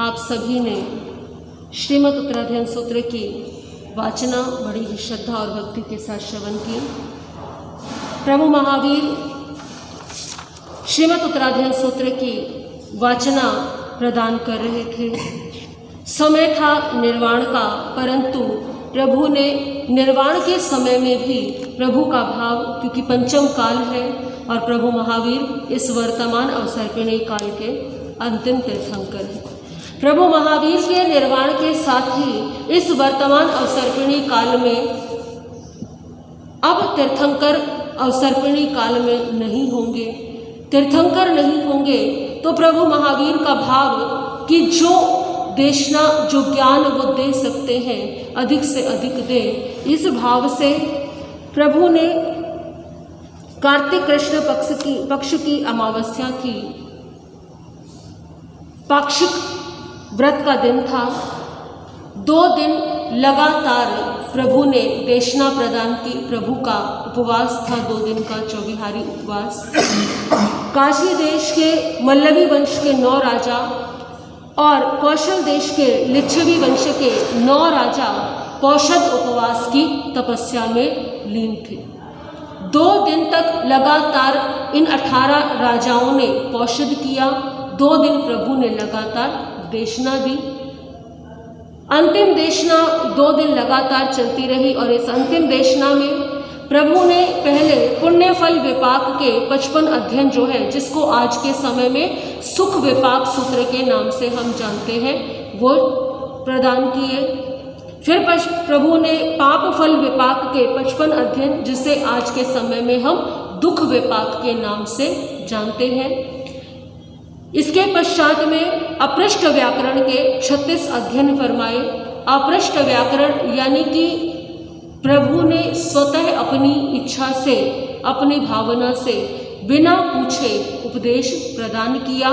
आप सभी ने श्रीमद् उत्तराध्ययन सूत्र की वाचना बड़ी ही श्रद्धा और भक्ति के साथ श्रवण की। प्रभु महावीर श्रीमद् उत्तराध्ययन सूत्र की वाचना प्रदान कर रहे थे। समय था निर्वाण का, परंतु प्रभु ने निर्वाण के समय में भी प्रभु का भाव, क्योंकि पंचम काल है और प्रभु महावीर इस वर्तमान अवसर्पिणी काल के अंतिम तीर्थंकर हैं। प्रभु महावीर के निर्वाण के साथ ही इस वर्तमान अवसर्पिणी काल में अब तीर्थंकर अवसर्पिणी काल में नहीं होंगे, तीर्थंकर नहीं होंगे, तो प्रभु महावीर का भाव कि जो देशना, जो ज्ञान वो दे सकते हैं अधिक से अधिक दे, इस भाव से प्रभु ने कार्तिक कृष्ण पक्ष की अमावस्या थी, पाक्षिक व्रत का दिन था। 2 दिन लगातार प्रभु ने देशना प्रदान की। प्रभु का उपवास था 2 दिन का, चौबिहारी उपवास। काशी देश के मल्लवी वंश के 9 राजा और कौशल देश के लिच्छवी वंश के 9 राजा पौषध उपवास की तपस्या में लीन थे। 2 दिन तक लगातार इन 18 राजाओं ने पौषध किया। 2 दिन प्रभु ने लगातार देशना दी। अंतिम देशना 2 दिन लगातार चलती रही और इस अंतिम देशना में प्रभु ने पहले पुण्य फल विपाक के 55 अध्ययन जो है, जिसको आज के समय में सुख विपाक सूत्र के नाम से हम जानते हैं, वो प्रदान किए। फिर प्रभु ने पाप फल विपाक के 55 अध्ययन, जिसे आज के समय में हम दुख विपाक के नाम से जानते हैं। इसके पश्चात में अपृष्ट व्याकरण के 36 अध्ययन फरमाए। अपृष्ट व्याकरण यानी कि प्रभु ने स्वतः अपनी इच्छा से, अपनी भावना से, बिना पूछे उपदेश प्रदान किया।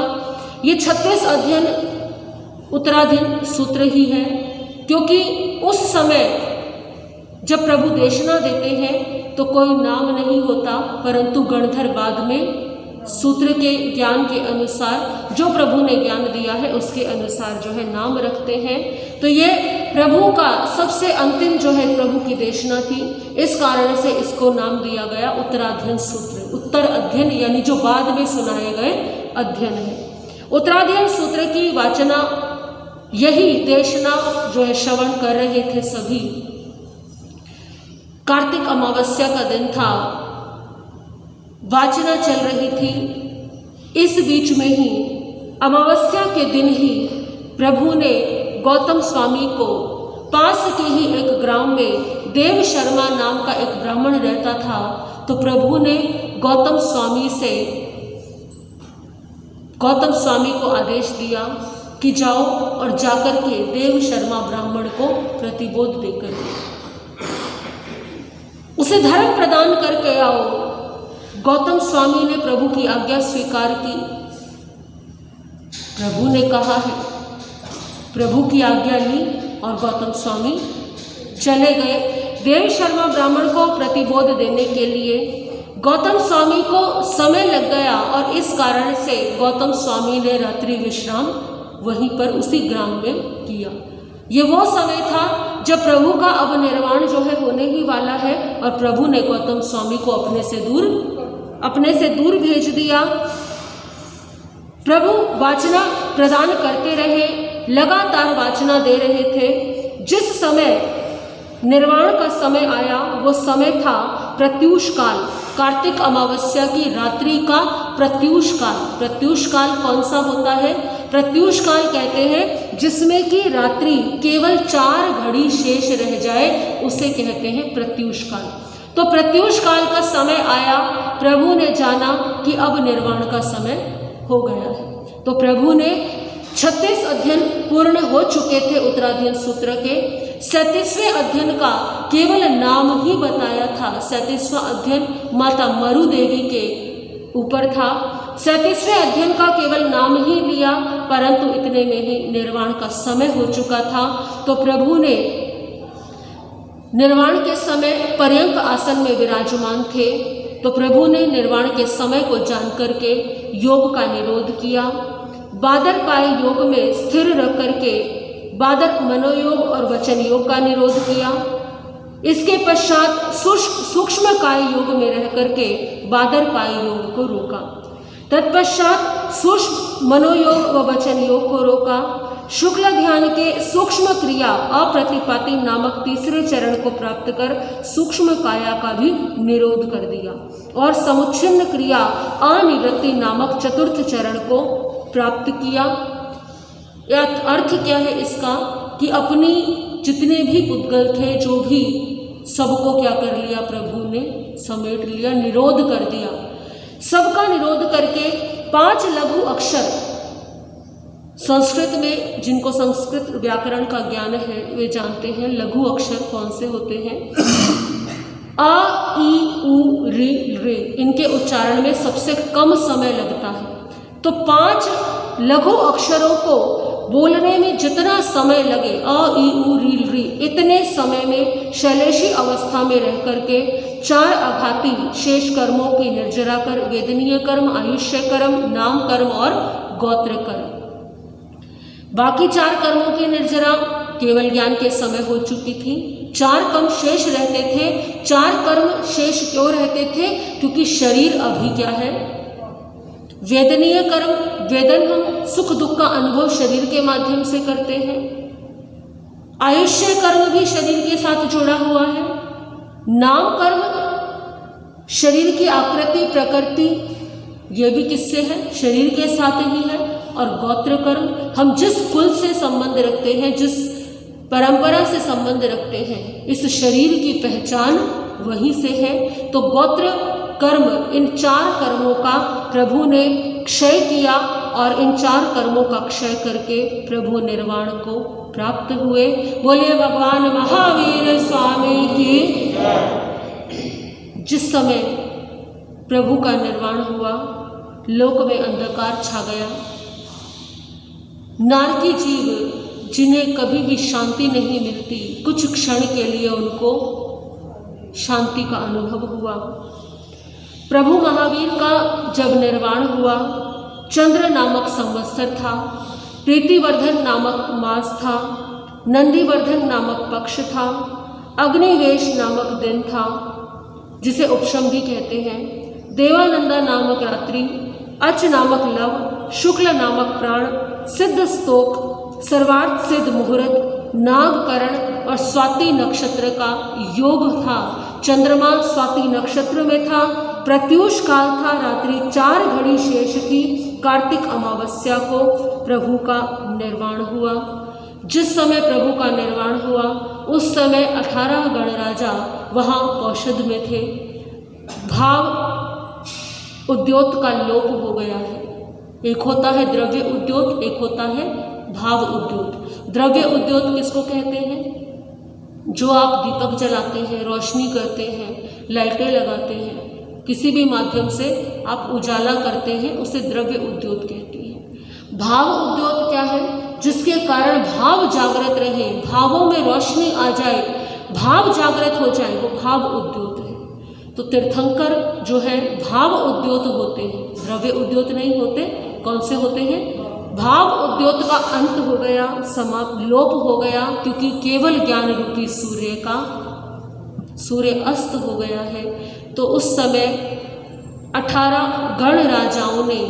ये 36 अध्ययन उत्तराध्ययन सूत्र ही है, क्योंकि उस समय जब प्रभु देशना देते हैं तो कोई नाम नहीं होता, परंतु गणधर बाद में सूत्र के ज्ञान के अनुसार, जो प्रभु ने ज्ञान दिया है उसके अनुसार जो है नाम रखते हैं। तो ये प्रभु का सबसे अंतिम जो है प्रभु की देशना थी, इस कारण से इसको नाम दिया गया उत्तराध्ययन सूत्र। उत्तर अध्ययन यानी जो बाद में सुनाए गए अध्ययन है। उत्तराध्ययन सूत्र की वाचना, यही देशना जो है श्रवण कर रहे थे सभी। कार्तिक अमावस्या का दिन था, वाचना चल रही थी। इस बीच में ही अमावस्या के दिन ही प्रभु ने गौतम स्वामी को पास के ही एक ग्राम में देव शर्मा नाम का एक ब्राह्मण रहता था, तो प्रभु ने गौतम स्वामी को आदेश दिया कि जाओ और जाकर के देव शर्मा ब्राह्मण को प्रतिबोध देकर उसे धर्म प्रदान करके आओ। गौतम स्वामी ने प्रभु की आज्ञा स्वीकार की। प्रभु ने कहा है, प्रभु की आज्ञा ली और गौतम स्वामी चले गए देव शर्मा ब्राह्मण को प्रतिबोध देने के लिए। गौतम स्वामी को समय लग गया और इस कारण से गौतम स्वामी ने रात्रि विश्राम वहीं पर उसी ग्राम में किया। ये वो समय था जब प्रभु का अब निर्वाण जो है होने ही वाला है और प्रभु ने गौतम स्वामी को अपने से दूर भेज दिया। प्रभु वाचना प्रदान करते रहे, लगातार वाचना दे रहे थे। जिस समय निर्वाण का समय आया वो समय था प्रत्यूष काल, कार्तिक अमावस्या की रात्रि का प्रत्यूष काल। प्रत्यूष काल कौन सा होता है? प्रत्यूष काल कहते हैं जिसमें कि रात्रि केवल 4 घड़ी शेष रह जाए, उसे कहते हैं प्रत्यूष काल। तो प्रत्यूष काल का समय आया, प्रभु ने जाना कि अब निर्वाण का समय हो गया है। तो प्रभु ने 36 अध्ययन पूर्ण हो चुके थे उत्तराध्ययन सूत्र के। 37वें अध्ययन का केवल नाम ही बताया था। 37वां अध्ययन माता मरु देवी के ऊपर था। 37वें अध्ययन का केवल नाम ही लिया, परंतु इतने में ही निर्वाण का समय हो चुका था। तो प्रभु ने निर्वाण के समय पर्यंक आसन में विराजमान थे। तो प्रभु ने निर्वाण के समय को जान करके योग का निरोध किया। बादरकाय योग में स्थिर रख करके बादर मनोयोग और वचन योग का निरोध किया। इसके पश्चात सूक्ष्म काय योग में रह करके बादरकाय योग को रोका। तत्पश्चात सूक्ष्म मनोयोग व वचन योग को रोका। शुक्ल ध्यान के सूक्ष्म क्रिया अप्रतिपाती नामक तीसरे चरण को प्राप्त कर सूक्ष्म काया का भी निरोध कर दिया और समुच्छिन्न क्रिया अनिवृत्ति नामक चतुर्थ चरण को प्राप्त किया। अर्थ क्या है इसका कि अपनी जितने भी पुद्गल थे, जो भी, सबको क्या कर लिया, प्रभु ने समेट लिया, निरोध कर दिया। सबका निरोध करके 5 लघु अक्षर, संस्कृत में जिनको संस्कृत व्याकरण का ज्ञान है वे जानते हैं लघु अक्षर कौन से होते हैं। आ, ई, उ, री, रे, इनके उच्चारण में सबसे कम समय लगता है। तो 5 लघु अक्षरों को बोलने में जितना समय लगे, अ, ई, उ, री, री, इतने समय में शैलेशी अवस्था में रह करके 4 आघाती शेष कर्मों की निर्जरा कर वेदनीय कर्म, आयुष्य कर्म, नाम कर्म और गोत्र कर्म, बाकी 4 कर्मों की निर्जरा केवल ज्ञान के समय हो चुकी थी। 4 कर्म शेष रहते थे। 4 कर्म शेष क्यों रहते थे? क्योंकि शरीर अभी क्या है, वेदनीय कर्म, वेदन हम सुख दुख का अनुभव शरीर के माध्यम से करते हैं। आयुष्य कर्म भी शरीर के साथ जुड़ा हुआ है। नाम कर्म शरीर की आकृति प्रकृति, ये भी किससे है, शरीर के साथ ही है। और गोत्र कर्म हम जिस कुल से संबंध रखते हैं, जिस परंपरा से संबंध रखते हैं, इस शरीर की पहचान वहीं से है। तो गोत्र कर्म, इन 4 कर्मों का प्रभु ने क्षय किया और इन 4 कर्मों का क्षय करके प्रभु निर्वाण को प्राप्त हुए। बोलिए भगवान महावीर स्वामी की। जिस समय प्रभु का निर्वाण हुआ, लोक में अंधकार छा गया। नारकी जीव जिन्हें कभी भी शांति नहीं मिलती, कुछ क्षण के लिए उनको शांति का अनुभव हुआ। प्रभु महावीर का जब निर्वाण हुआ, चंद्र नामक संवत्सर था, प्रीतिवर्धन नामक मास था, नंदीवर्धन नामक पक्ष था, अग्निवेश नामक दिन था जिसे उपशम भी कहते हैं, देवानंदा नामक रात्रि, अच नामक लव, शुक्ल नामक प्राण, सिद्ध स्तोक, सर्वार्थ सिद्ध मुहूर्त, नागकरण और स्वाति नक्षत्र का योग था। चंद्रमा स्वाति नक्षत्र में था। प्रत्यूष काल था, रात्रि 4 घड़ी शेष थी। कार्तिक अमावस्या को प्रभु का निर्वाण हुआ। जिस समय प्रभु का निर्वाण हुआ उस समय 18 गणराजा वहाँ औषध में थे। भाव उद्योत का लोप हो गया है। एक होता है द्रव्य उद्योत, एक होता है भाव उद्योत। द्रव्य उद्योत किसको कहते हैं? जो आप दीपक जलाते हैं, रोशनी करते हैं, लाइटें लगाते हैं, किसी भी माध्यम से आप उजाला करते हैं, उसे द्रव्य उद्योत कहती है। भाव उद्योत क्या है? जिसके कारण भाव जागृत रहे, भावों में रोशनी आ जाए, भाव जागृत हो जाए, वो भाव उद्योत है। तो तीर्थंकर जो है भाव उद्योत होते हैं, द्रव्य उद्योत नहीं होते। कौन से होते हैं? भाव उद्योत का अंत हो गया, समाप्त, लोप हो गया, क्योंकि केवल ज्ञान रूपी सूर्य अस्त हो गया है। तो उस समय 18 गण राजाओं ने,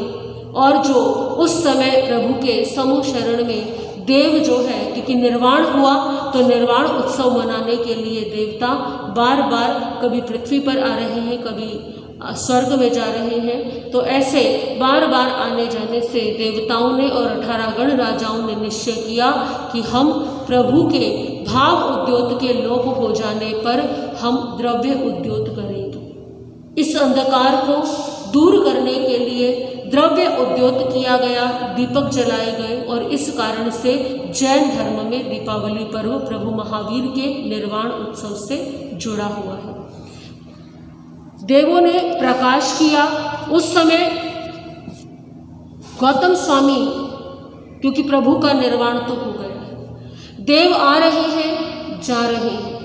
और जो उस समय प्रभु के समूह शरण में देव जो है, क्योंकि निर्वाण हुआ तो निर्वाण उत्सव मनाने के लिए देवता बार बार कभी पृथ्वी पर आ रहे हैं, कभी स्वर्ग में जा रहे हैं। तो ऐसे बार बार आने जाने से देवताओं ने और 18 गण राजाओं ने निश्चय किया कि हम प्रभु के भाव उद्योत के लोप हो जाने पर हम द्रव्य उद्योत करेंगे। इस अंधकार को दूर करने के लिए द्रव्य उद्योत किया गया, दीपक जलाए गए, और इस कारण से जैन धर्म में दीपावली पर्व प्रभु महावीर के निर्वाण उत्सव से जुड़ा हुआ है। देवों ने प्रकाश किया। उस समय गौतम स्वामी, क्योंकि प्रभु का निर्वाण तो हो गया है, देव आ रहे हैं, जा रहे हैं।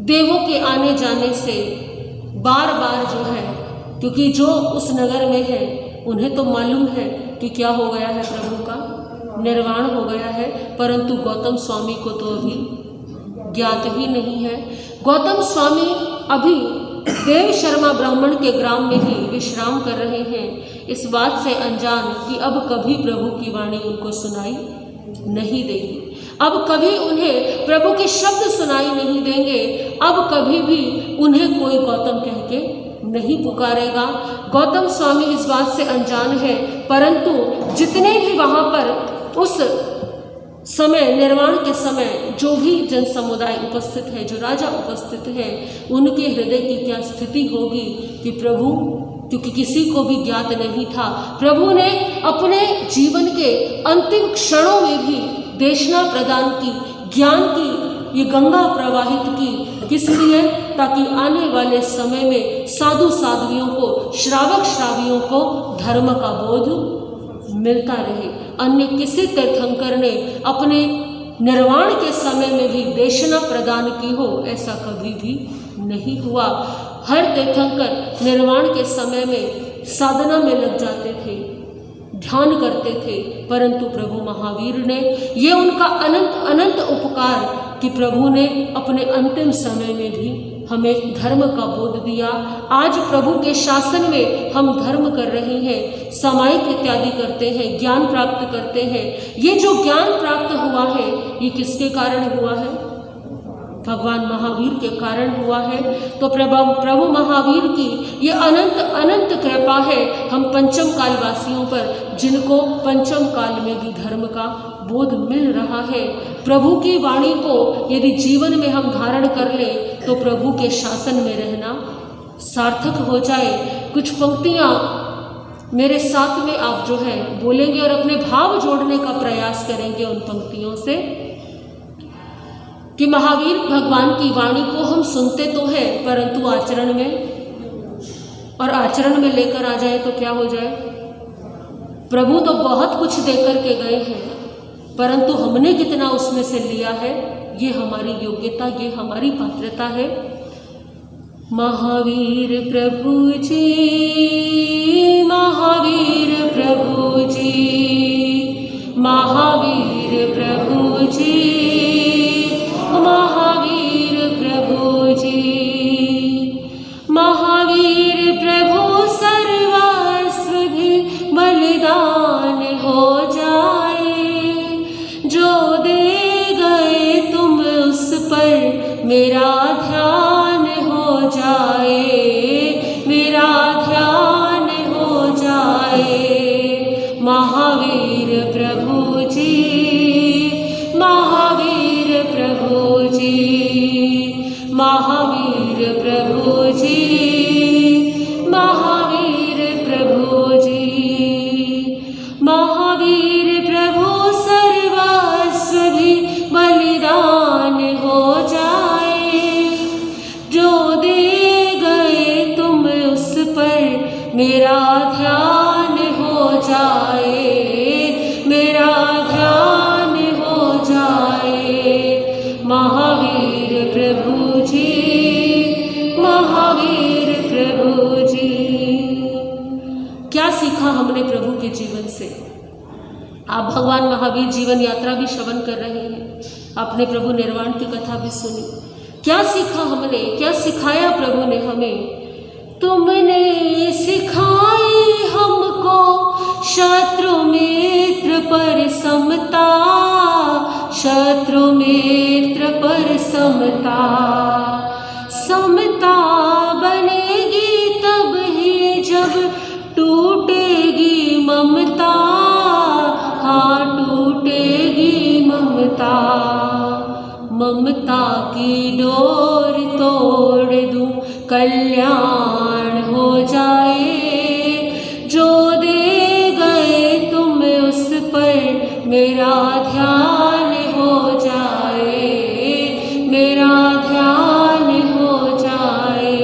देवों के आने जाने से बार बार जो है, क्योंकि जो उस नगर में है उन्हें तो मालूम है कि क्या हो गया है, प्रभु का निर्वाण हो गया है, परंतु गौतम स्वामी को तो अभी ज्ञात ही नहीं है। गौतम स्वामी अभी देव शर्मा ब्राह्मण के ग्राम में ही विश्राम कर रहे हैं, इस बात से अनजान कि अब कभी प्रभु की वाणी उनको सुनाई नहीं देगी, अब कभी उन्हें प्रभु के शब्द सुनाई नहीं देंगे, अब कभी भी उन्हें कोई गौतम कह के नहीं पुकारेगा। गौतम स्वामी इस बात से अनजान है, परंतु जितने भी वहाँ पर उस समय निर्वाण के समय जो भी जन समुदाय उपस्थित है, जो राजा उपस्थित है, उनके हृदय की क्या स्थिति होगी कि प्रभु, क्योंकि किसी को भी ज्ञात नहीं था, प्रभु ने अपने जीवन के अंतिम क्षणों में भी देशना प्रदान की, ज्ञान की ये गंगा प्रवाहित की, किस लिए? ताकि आने वाले समय में साधु साध्वियों को, श्रावक श्रावियों को धर्म का बोध मिलता रहे। अन्य किसी तीर्थंकर ने अपने निर्वाण के समय में भी देशना प्रदान की हो, ऐसा कभी भी नहीं हुआ। हर तीर्थंकर निर्वाण के समय में साधना में लग जाते थे, ध्यान करते थे, परंतु प्रभु महावीर ने ये उनका अनंत अनंत उपकार कि प्रभु ने अपने अंतिम समय में भी हमें धर्म का बोध दिया। आज प्रभु के शासन में हम धर्म कर रहे हैं, सामायिक इत्यादि करते हैं, ज्ञान प्राप्त करते हैं। ये जो ज्ञान प्राप्त हुआ है, ये किसके कारण हुआ है? भगवान महावीर के कारण हुआ है। तो प्रभु महावीर की ये अनंत अनंत कृपा है हम पंचम काल वासियों पर, जिनको पंचम काल में भी धर्म का बोध मिल रहा है। प्रभु की वाणी को यदि जीवन में हम धारण कर लें तो प्रभु के शासन में रहना सार्थक हो जाए। कुछ पंक्तियाँ मेरे साथ में आप जो है बोलेंगे और अपने भाव जोड़ने का प्रयास करेंगे उन पंक्तियों से, कि महावीर भगवान की वाणी को हम सुनते तो हैं, परंतु आचरण में लेकर आ जाए तो क्या हो जाए? प्रभु तो बहुत कुछ देकर के गए हैं, परंतु हमने कितना उसमें से लिया है, ये हमारी योग्यता, ये हमारी पात्रता है। महावीर प्रभु जी, महावीर प्रभु जी, महावीर प्रभु जी, महावीर प्रभु जी, महावीर प्रभु सर्वस्व भी बलिदान हो जाए, जो दे गए तुम उस पर मेरा ध्यान हो जाए, मेरा ध्यान हो जाए। महावीर प्रभु जी, महावीर प्रभु जी, महावीर प्रभु जी, महावीर प्रभु जी, महावीर प्रभु सर्वस्व भी बलिदान हो जाए, जो दे गए तुम उस पर मेरा ध्यान हो जाए, मेरा ध्यान हो जाए। महावीर प्रभु जी, महावीर प्रभु जी। क्या सीखा हमने प्रभु के जीवन से? आप भगवान महावीर जीवन यात्रा भी श्रवण कर रहे हैं, आपने प्रभु निर्वाण की कथा भी सुनी। क्या सीखा हमने, क्या सिखाया प्रभु ने हमें? तुमने सिखाई हमको शत्रु मित्र पर समता, शत्रु मित्र पर समता, समता बनेगी तब ही जब टूटेगी ममता, हाँ टूटेगी ममता, ममता की डोर तोड़ दूं कल्याण हो जाए, जो दे गए तुम उस पर मेरा ध्यान हो जाए, मेरा ध्यान हो जाए।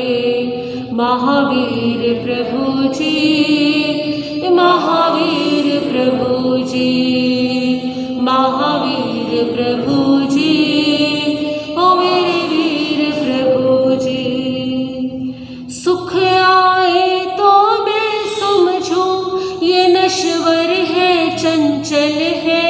महावीर प्रभु जी, महावीर प्रभु जी, महावीर प्रभु जी, ओ मेरे वीर प्रभु जी। सुख आए तो मैं समझूं ये न नश्वर है चंचल है,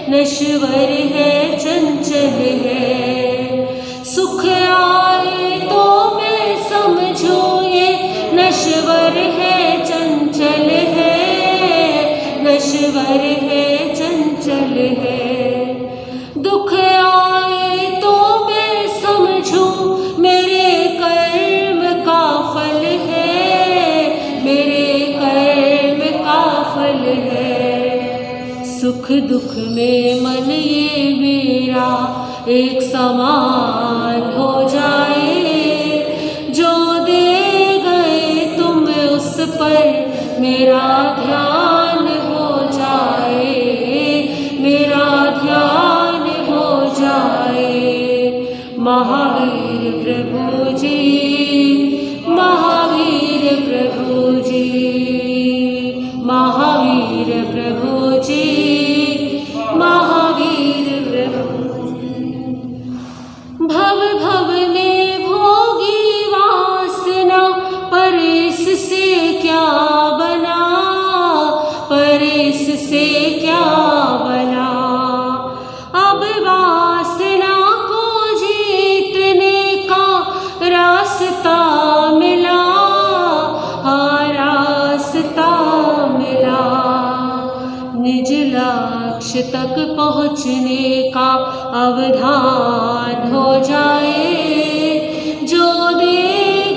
नश्वर है चंचल है। सुख आए तो मैं समझूं ये नश्वर है चंचल है, नश्वर है चंचल है। दुख आए तो मैं समझूं मेरे कर्म का फल है, मेरे कर्म का फल है। सुख दुख में मन ये मेरा एक समान हो जाए, जो दे गए तुम उस पर मेरा ध्यान हो जाए, मेरा ध्यान हो जाए। महावीर प्रभु जी, महावीर प्रभु जी, महावीर प्रभु जी, महावीर प्रभु जी। भव भव में भोगी वासना, पर इससे क्या बना, पर इससे क्या बना। अब वासना को जीतने का रास्ता मिला, हाँ रास्ता मिला। निज लक्ष्य तक पहुँचने का अवधान हो जाए, जो दे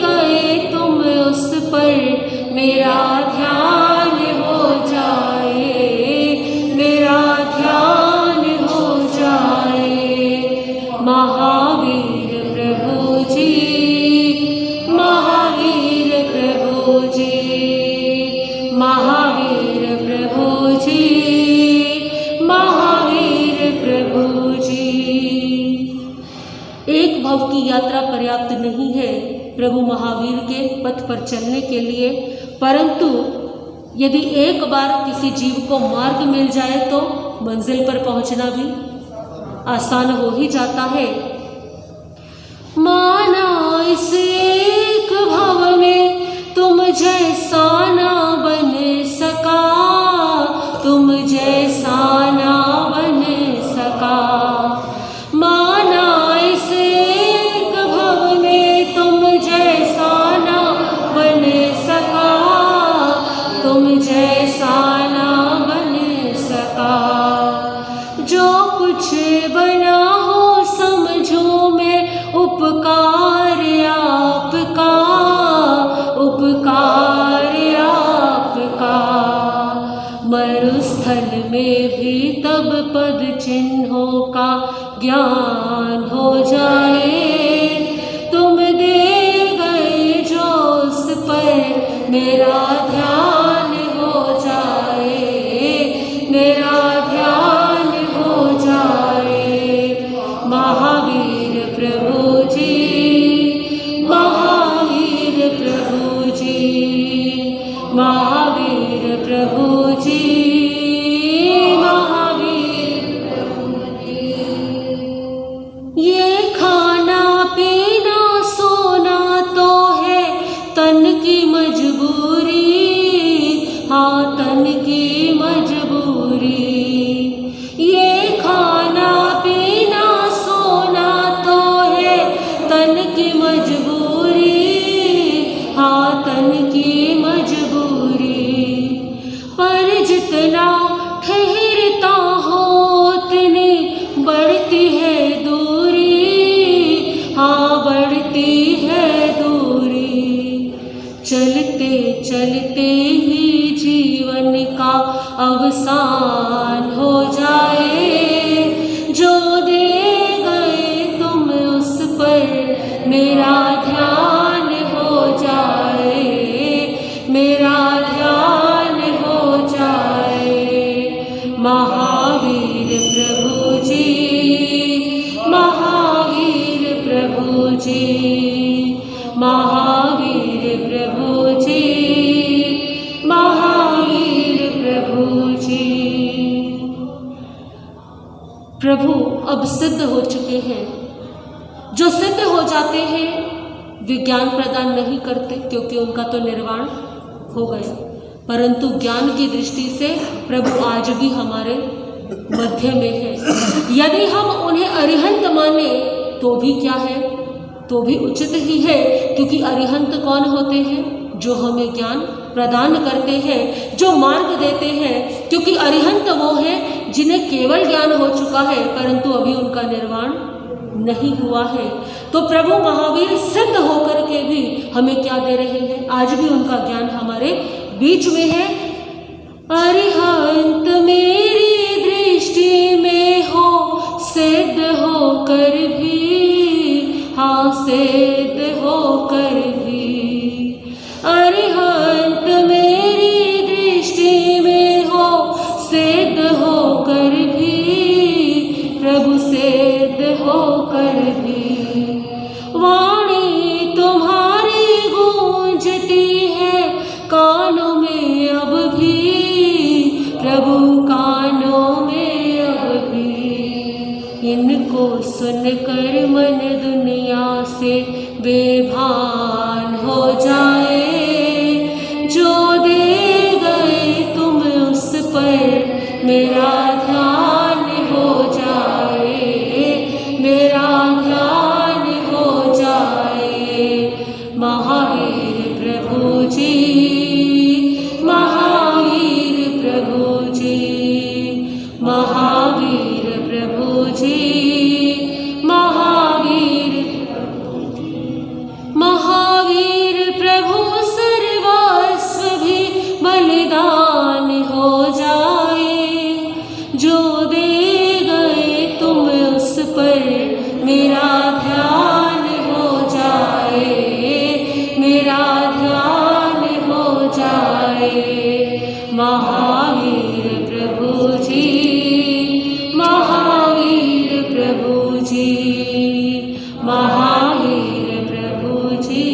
गए तुम उस पर मेरा ध्यान हो जाए, मेरा ध्यान हो जाए। महावीर प्रभु जी, महावीर प्रभु जी, महावीर प्रभु जी, महावीर प्रभु जी। एक भव की यात्रा पर्याप्त नहीं है प्रभु महावीर के पथ पर चलने के लिए, परंतु यदि एक बार किसी जीव को मार्ग मिल जाए तो मंजिल पर पहुंचना भी आसान हो ही जाता है। माना इस एक भव में तुम जैसा ना बन सका, तुम जैसा ना बन सका। माना इस एक भव में तुम जैसा ना बन सका, तुम जैसा ना बन सका। जो कुछ बना हो समझो मैं उपकार आपका, उपकार आपका। मरुस्थल में भी तब पद चिन्हों का ज्ञान हो जाए, तुम दे गए जो उस पर मेरा ध्यान हो जाए, मेरा ध्यान हो जाए। महावीर प्रभु जी, महावीर प्रभु जी, महावीर प्रभु जी, महावीर प्रभु जी। ये खाना पीना सोना तो है तन की मजबूरी, हाँ तन की मजबूरी। ये खाना पीना सोना तो है तन की मजबूरी, हाँ तन की मजबूरी। पर जितना ठहरता हो उतनी बढ़ती है दूरी, हाँ बढ़ती है दूरी। चलते चलते ही जीवन का अवसान हो जाए, जो दे गए तुम उस पर मेरा ध्यान हो जाए, मेरा ध्यान हो जाए। महावीर प्रभु जी, महावीर प्रभु जी, महावीर प्रभु जी, महावीर प्रभु जी। प्रभु अब सिद्ध हो चुके हैं। जो सिद्ध हो जाते हैं विज्ञान प्रदान नहीं करते, क्योंकि उनका तो निर्वाण हो गया। परंतु ज्ञान की दृष्टि से प्रभु आज भी हमारे मध्य में है। यदि हम उन्हें अरिहंत माने तो भी क्या है, तो भी उचित ही है, क्योंकि अरिहंत कौन होते हैं? जो हमें ज्ञान प्रदान करते हैं, जो मार्ग देते हैं। क्योंकि अरिहंत वो हैं जिन्हें केवल ज्ञान हो चुका है परंतु अभी उनका निर्वाण नहीं हुआ है। तो प्रभु महावीर सिद्ध होकर के भी हमें क्या दे रहे हैं? आज भी उनका ज्ञान हमारे बीच में है। अरिहंत मेरी दृष्टि में हो सिद्ध होकर भी, हाँ सिद्ध होकर भी। अरिहंत मेरी दृष्टि में हो सिद्ध होकर भी, प्रभु सिद्ध होकर भी। वाणी तुम्हारी गूंजती है कानों में अब भी, प्रभु कानों में अब भी। इनको सुनकर मन दुनिया से बेभान हो जाए, जो दे गए तुम उस पर मेरा ध्यान हो जाए, मेरा ध्यान हो जाए। महावीर प्रभु जी, महावीर प्रभु जी, महावीर प्रभु जी, महावीर महावीर प्रभु सर्वस्व भी बलिदान हो जाए, जो दे गए तुम उस पर मेरा ध्यान हो जाए, मेरा ध्यान हो जाए। महावीर प्रभु जी, महावीर प्रभु जी, महावीर प्रभु जी,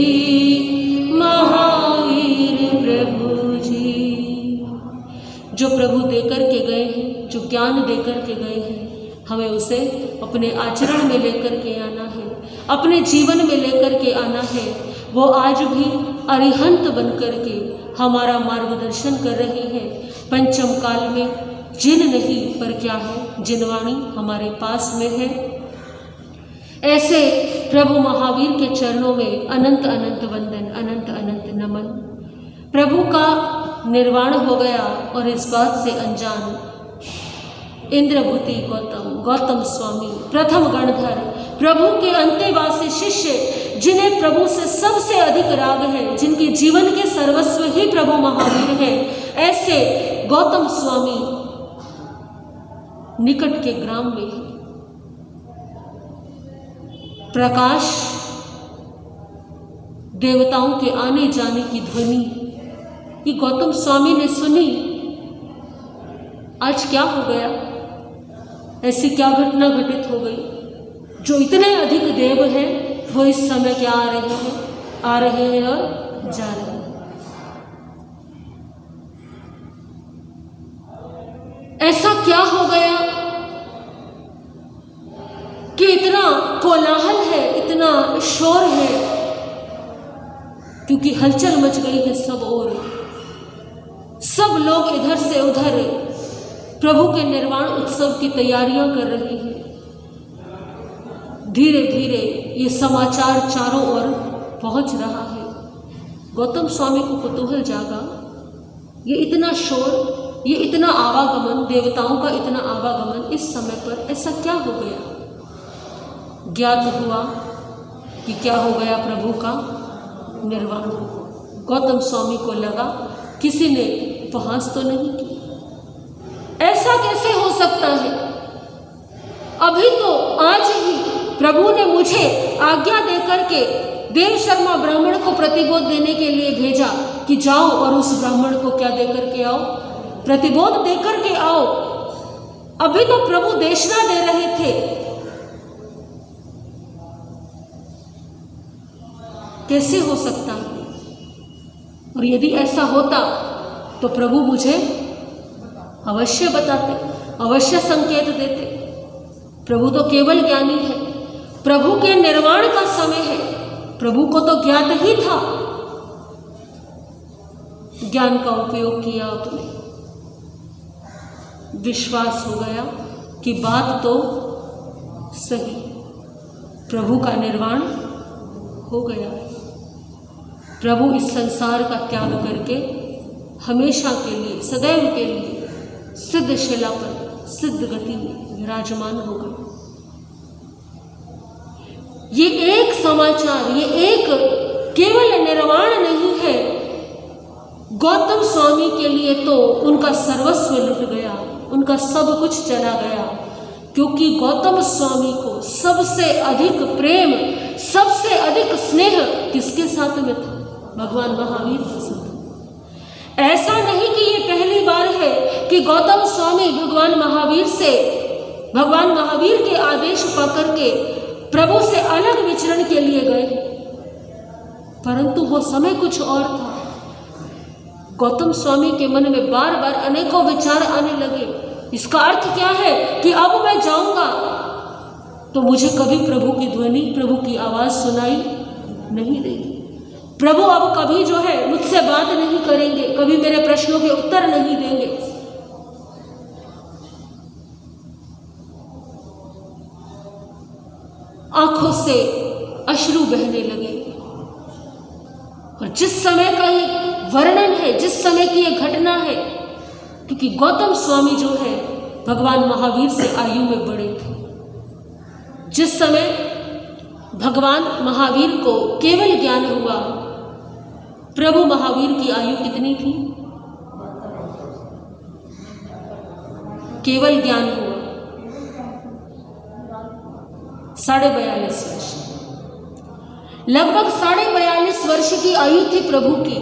महावीर प्रभु जी। जो प्रभु देकर के गए हैं, जो ज्ञान देकर के गए हैं, हमें उसे अपने आचरण में लेकर के आना है, अपने जीवन में लेकर के आना है। वो आज भी अरिहंत बनकर के हमारा मार्गदर्शन कर रही है। पंचम काल में जिन नहीं पर क्या है, जिनवाणी हमारे पास में है। ऐसे प्रभु महावीर के चरणों में अनंत अनंत वंदन, अनंत अनंत नमन। प्रभु का निर्वाण हो गया और इस बात से अनजान इंद्रभूति गौतम स्वामी, प्रथम गणधर, प्रभु के अंतेवासी शिष्य, जिन्हें प्रभु से सबसे अधिक राग है, जिनके जीवन के सर्वस्व ही प्रभु महावीर हैं, ऐसे गौतम स्वामी निकट के ग्राम में प्रकाश, देवताओं के आने जाने की ध्वनि ये गौतम स्वामी ने सुनी। आज क्या हो गया? ऐसी क्या घटना घटित हो गई? जो इतने अधिक देव हैं वो इस समय क्या आ रहे हैं, आ रहे हैं और जा रहे हैं। ऐसा क्या हो गया कि इतना कोलाहल है, इतना शोर है? क्योंकि हलचल मच गई है सब ओर। सब लोग इधर से उधर प्रभु के निर्वाण उत्सव की तैयारियां कर रहे हैं। धीरे धीरे ये समाचार चारों ओर पहुंच रहा है। गौतम स्वामी को कुतूहल जागा, ये इतना शोर, ये इतना आवागमन, देवताओं का इतना आवागमन इस समय पर ऐसा क्या हो गया? ज्ञात हुआ कि क्या हो गया, प्रभु का निर्वाण। गौतम स्वामी को लगा किसी ने उपहास तो नहीं की। ऐसा कैसे हो सकता है? अभी तो आज ही प्रभु ने मुझे आज्ञा देकर के देव शर्मा ब्राह्मण को प्रतिबोध देने के लिए भेजा कि जाओ और उस ब्राह्मण को क्या देकर के आओ, प्रतिबोध देकर के आओ। अभी तो प्रभु देशना दे रहे थे। कैसे हो सकता? और यदि ऐसा होता तो प्रभु मुझे अवश्य बताते, अवश्य संकेत देते। प्रभु तो केवल ज्ञानी है, प्रभु के निर्वाण का समय है, प्रभु को तो ज्ञात ही था। ज्ञान का उपयोग किया अपने, विश्वास हो गया कि बात तो सही, प्रभु का निर्वाण हो गया। प्रभु इस संसार का त्याग करके हमेशा के लिए, सदैव के लिए सिद्ध शिला पर सिद्ध गति में विराजमान हो गए। ये एक समाचार, ये एक केवल निर्वाण नहीं है, गौतम स्वामी के लिए तो उनका सर्वस्व लुट गया, उनका सब कुछ चला गया, क्योंकि गौतम स्वामी को सबसे अधिक प्रेम, सबसे अधिक स्नेह किसके साथ में था? भगवान महावीर के साथ। ऐसा नहीं कि ये पहली बार है कि गौतम स्वामी भगवान महावीर के आदेश पाकर के प्रभु से अलग विचरण के लिए गए, परंतु वो समय कुछ और था। गौतम स्वामी के मन में बार बार अनेकों विचार आने लगे। इसका अर्थ क्या है कि अब मैं जाऊंगा तो मुझे कभी प्रभु की ध्वनि, प्रभु की आवाज सुनाई नहीं देगी। प्रभु अब कभी जो है मुझसे बात नहीं करेंगे, कभी मेरे प्रश्नों के उत्तर नहीं देंगे। आंखों से अश्रु बहने लगे। और जिस समय का ये वर्णन है, जिस समय की ये घटना है, क्योंकि गौतम स्वामी जो है भगवान महावीर से आयु में बड़े थे। जिस समय भगवान महावीर को केवल ज्ञान हुआ, प्रभु महावीर की आयु कितनी थी? केवल ज्ञान हुआ 42.5 वर्ष, लगभग 42.5 वर्ष की आयु थी प्रभु की।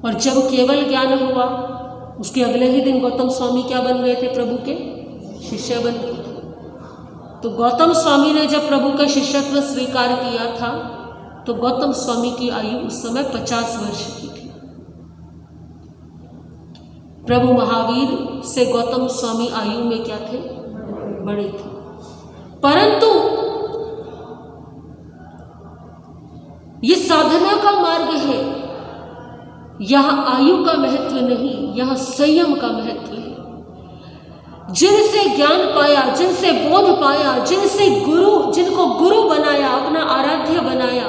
और जब केवल ज्ञान हुआ, उसके अगले ही दिन गौतम स्वामी क्या बन गए थे? प्रभु के शिष्य बन गए थे। तो गौतम स्वामी ने जब प्रभु का शिष्यत्व स्वीकार किया था, तो गौतम स्वामी की आयु उस समय 50 वर्ष की थी। प्रभु महावीर से गौतम स्वामी आयु में क्या थे? बड़े थे। परंतु ये साधना का मार्ग है, यह आयु का महत्व नहीं, यह संयम का महत्व है। जिनसे ज्ञान पाया, जिनसे बोध पाया, जिनको गुरु बनाया, अपना आराध्य बनाया,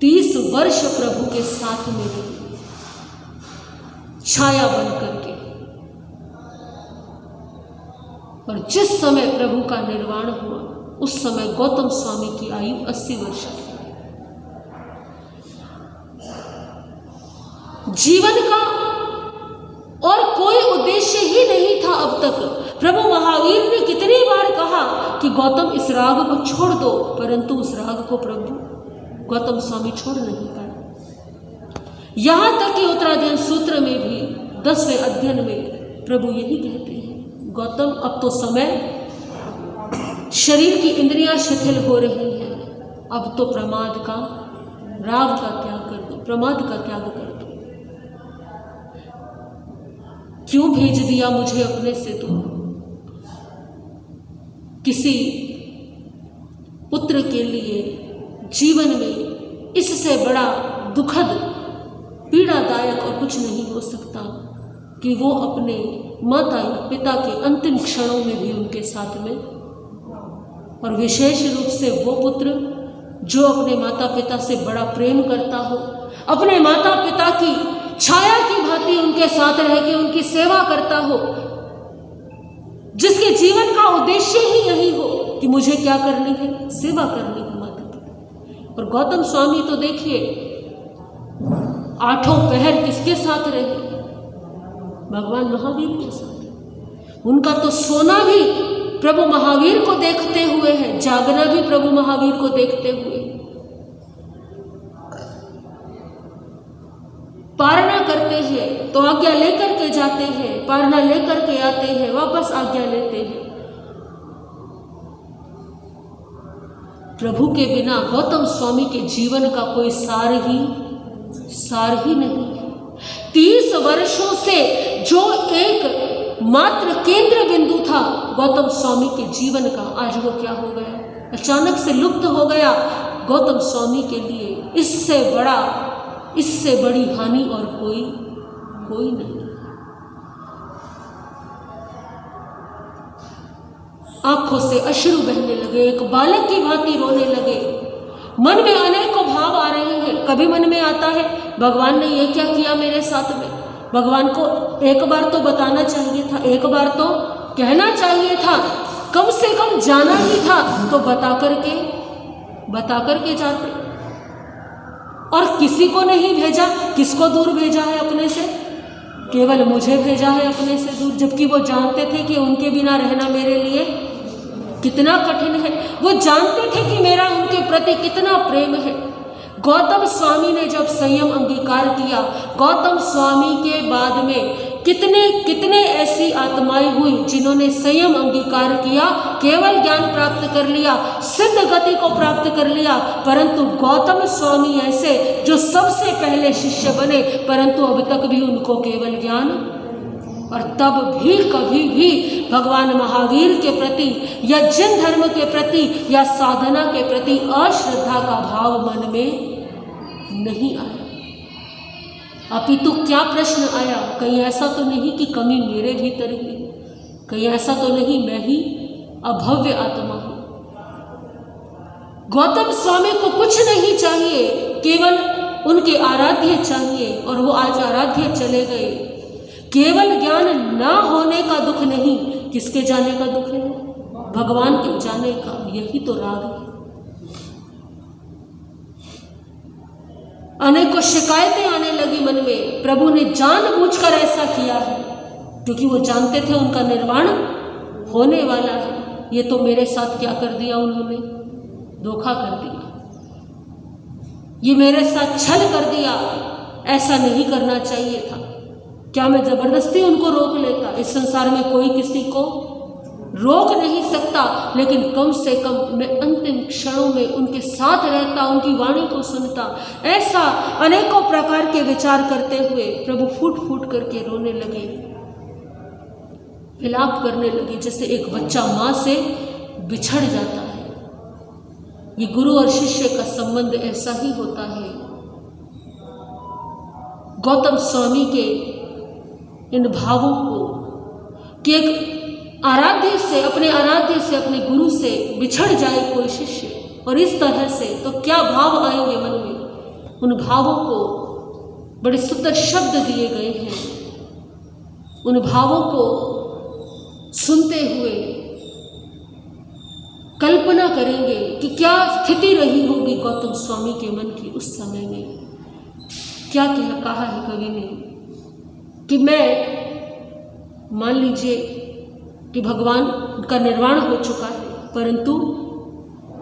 30 वर्ष प्रभु के साथ में रहे, छाया बन करके। और जिस समय प्रभु का निर्वाण हुआ, उस समय गौतम स्वामी की आयु 80 वर्ष थी। जीवन का और कोई उद्देश्य ही नहीं था अब तक। प्रभु महावीर ने कितनी बार कहा कि गौतम इस राग को छोड़ दो, परंतु उस राग को प्रभु गौतम स्वामी छोड़ नहीं पाए। यहां तक कि उत्तराध्ययन सूत्र में भी 10वें अध्ययन में प्रभु यही कहते हैं, गौतम अब तो समय, शरीर की इंद्रियां शिथिल हो रही हैं, अब तो प्रमाद का, राग का त्याग कर दो, प्रमाद का त्याग कर दो। क्यों भेज दिया मुझे अपने से तू? किसी पुत्र के लिए जीवन में इससे बड़ा दुखद, पीड़ादायक और कुछ नहीं हो सकता कि वो अपने माता या पिता के अंतिम क्षणों में भी उनके साथ में, और विशेष रूप से वो पुत्र जो अपने माता पिता से बड़ा प्रेम करता हो, अपने माता पिता की छाया की भांति उनके साथ रह के उनकी सेवा करता हो, जिसके जीवन का उद्देश्य ही यही हो कि मुझे क्या करनी है? सेवा करनी है माता पिता। और गौतम स्वामी तो देखिए 8 पहर किसके साथ रहे? भगवान महावीर के साथ। उनका तो सोना भी प्रभु महावीर को देखते हुए है, जागना भी प्रभु महावीर को देखते हुए। पारना करते हैं तो आज्ञा लेकर के जाते हैं, पारना लेकर के आते हैं, वापस आज्ञा लेते हैं। प्रभु के बिना गौतम स्वामी के जीवन का कोई सार ही नहीं है। 30 वर्षों से जो एक मात्र केंद्र बिंदु था गौतम स्वामी के जीवन का, आज वो क्या हो गया? अचानक से लुप्त हो गया गौतम स्वामी के लिए। इससे बड़ी हानि और कोई नहीं। आंखों से अश्रु बहने लगे, एक बालक की भांति रोने लगे। मन में अनेकों भाव आ रहे हैं। कभी मन में आता है भगवान ने ये क्या किया मेरे साथ में। भगवान को एक बार तो बताना चाहिए था, एक बार तो कहना चाहिए था, कम से कम जाना ही था तो बता करके जाते। और किसी को नहीं भेजा। किसको दूर भेजा है अपने से? केवल मुझे भेजा है अपने से दूर, जबकि वो जानते थे कि उनके बिना रहना मेरे लिए कितना कठिन है। वो जानते थे कि मेरा उनके प्रति कितना प्रेम है। गौतम स्वामी ने जब संयम अंगीकार किया, गौतम स्वामी के बाद में कितने ऐसी आत्माएं हुई जिन्होंने संयम अंगीकार किया, केवल ज्ञान प्राप्त कर लिया, सिद्ध गति को प्राप्त कर लिया। परंतु गौतम स्वामी ऐसे जो सबसे पहले शिष्य बने, परंतु अब तक भी उनको केवल ज्ञान, और तब भी कभी भी भगवान महावीर के प्रति या जिन धर्म के प्रति या साधना के प्रति अश्रद्धा का भाव मन में नहीं आया। अपितु क्या प्रश्न आया? कहीं ऐसा तो नहीं कि कमी मेरे भीतर ही, कहीं ऐसा तो नहीं मैं ही अभव्य आत्मा हूं। गौतम स्वामी को कुछ नहीं चाहिए, केवल उनके आराध्य चाहिए, और वो आज आराध्य चले गए। केवल ज्ञान ना होने का दुख नहीं, किसके जाने का दुख है? भगवान के जाने का। यही तो राग है। अनेकों शिकायतें आने लगी मन में। प्रभु ने जानबूझकर ऐसा किया है क्योंकि वो जानते थे उनका निर्वाण होने वाला है। ये तो मेरे साथ क्या कर दिया उन्होंने? धोखा कर दिया, ये मेरे साथ छल कर दिया। ऐसा नहीं करना चाहिए था। क्या मैं जबरदस्ती उनको रोक लेता? इस संसार में कोई किसी को रोक नहीं सकता, लेकिन कम से कम मैं अंतिम क्षणों में उनके साथ रहता, उनकी वाणी को सुनता। ऐसा अनेकों प्रकार के विचार करते हुए प्रभु फूट फूट करके रोने लगे, विलाप करने लगे, जैसे एक बच्चा माँ से बिछड़ जाता है। ये गुरु और शिष्य का संबंध ऐसा ही होता है। गौतम स्वामी के इन भावों को कि एक आराध्य से, अपने गुरु से बिछड़ जाए कोई शिष्य, और इस तरह से तो क्या भाव आएंगे मन में। उन भावों को बड़े सुंदर शब्द दिए गए हैं। उन भावों को सुनते हुए कल्पना करेंगे कि क्या स्थिति रही होगी गौतम स्वामी के मन की उस समय में। क्या कहा है कवि ने कि मैं, मान लीजिए कि भगवान का निर्वाण हो चुका है, परंतु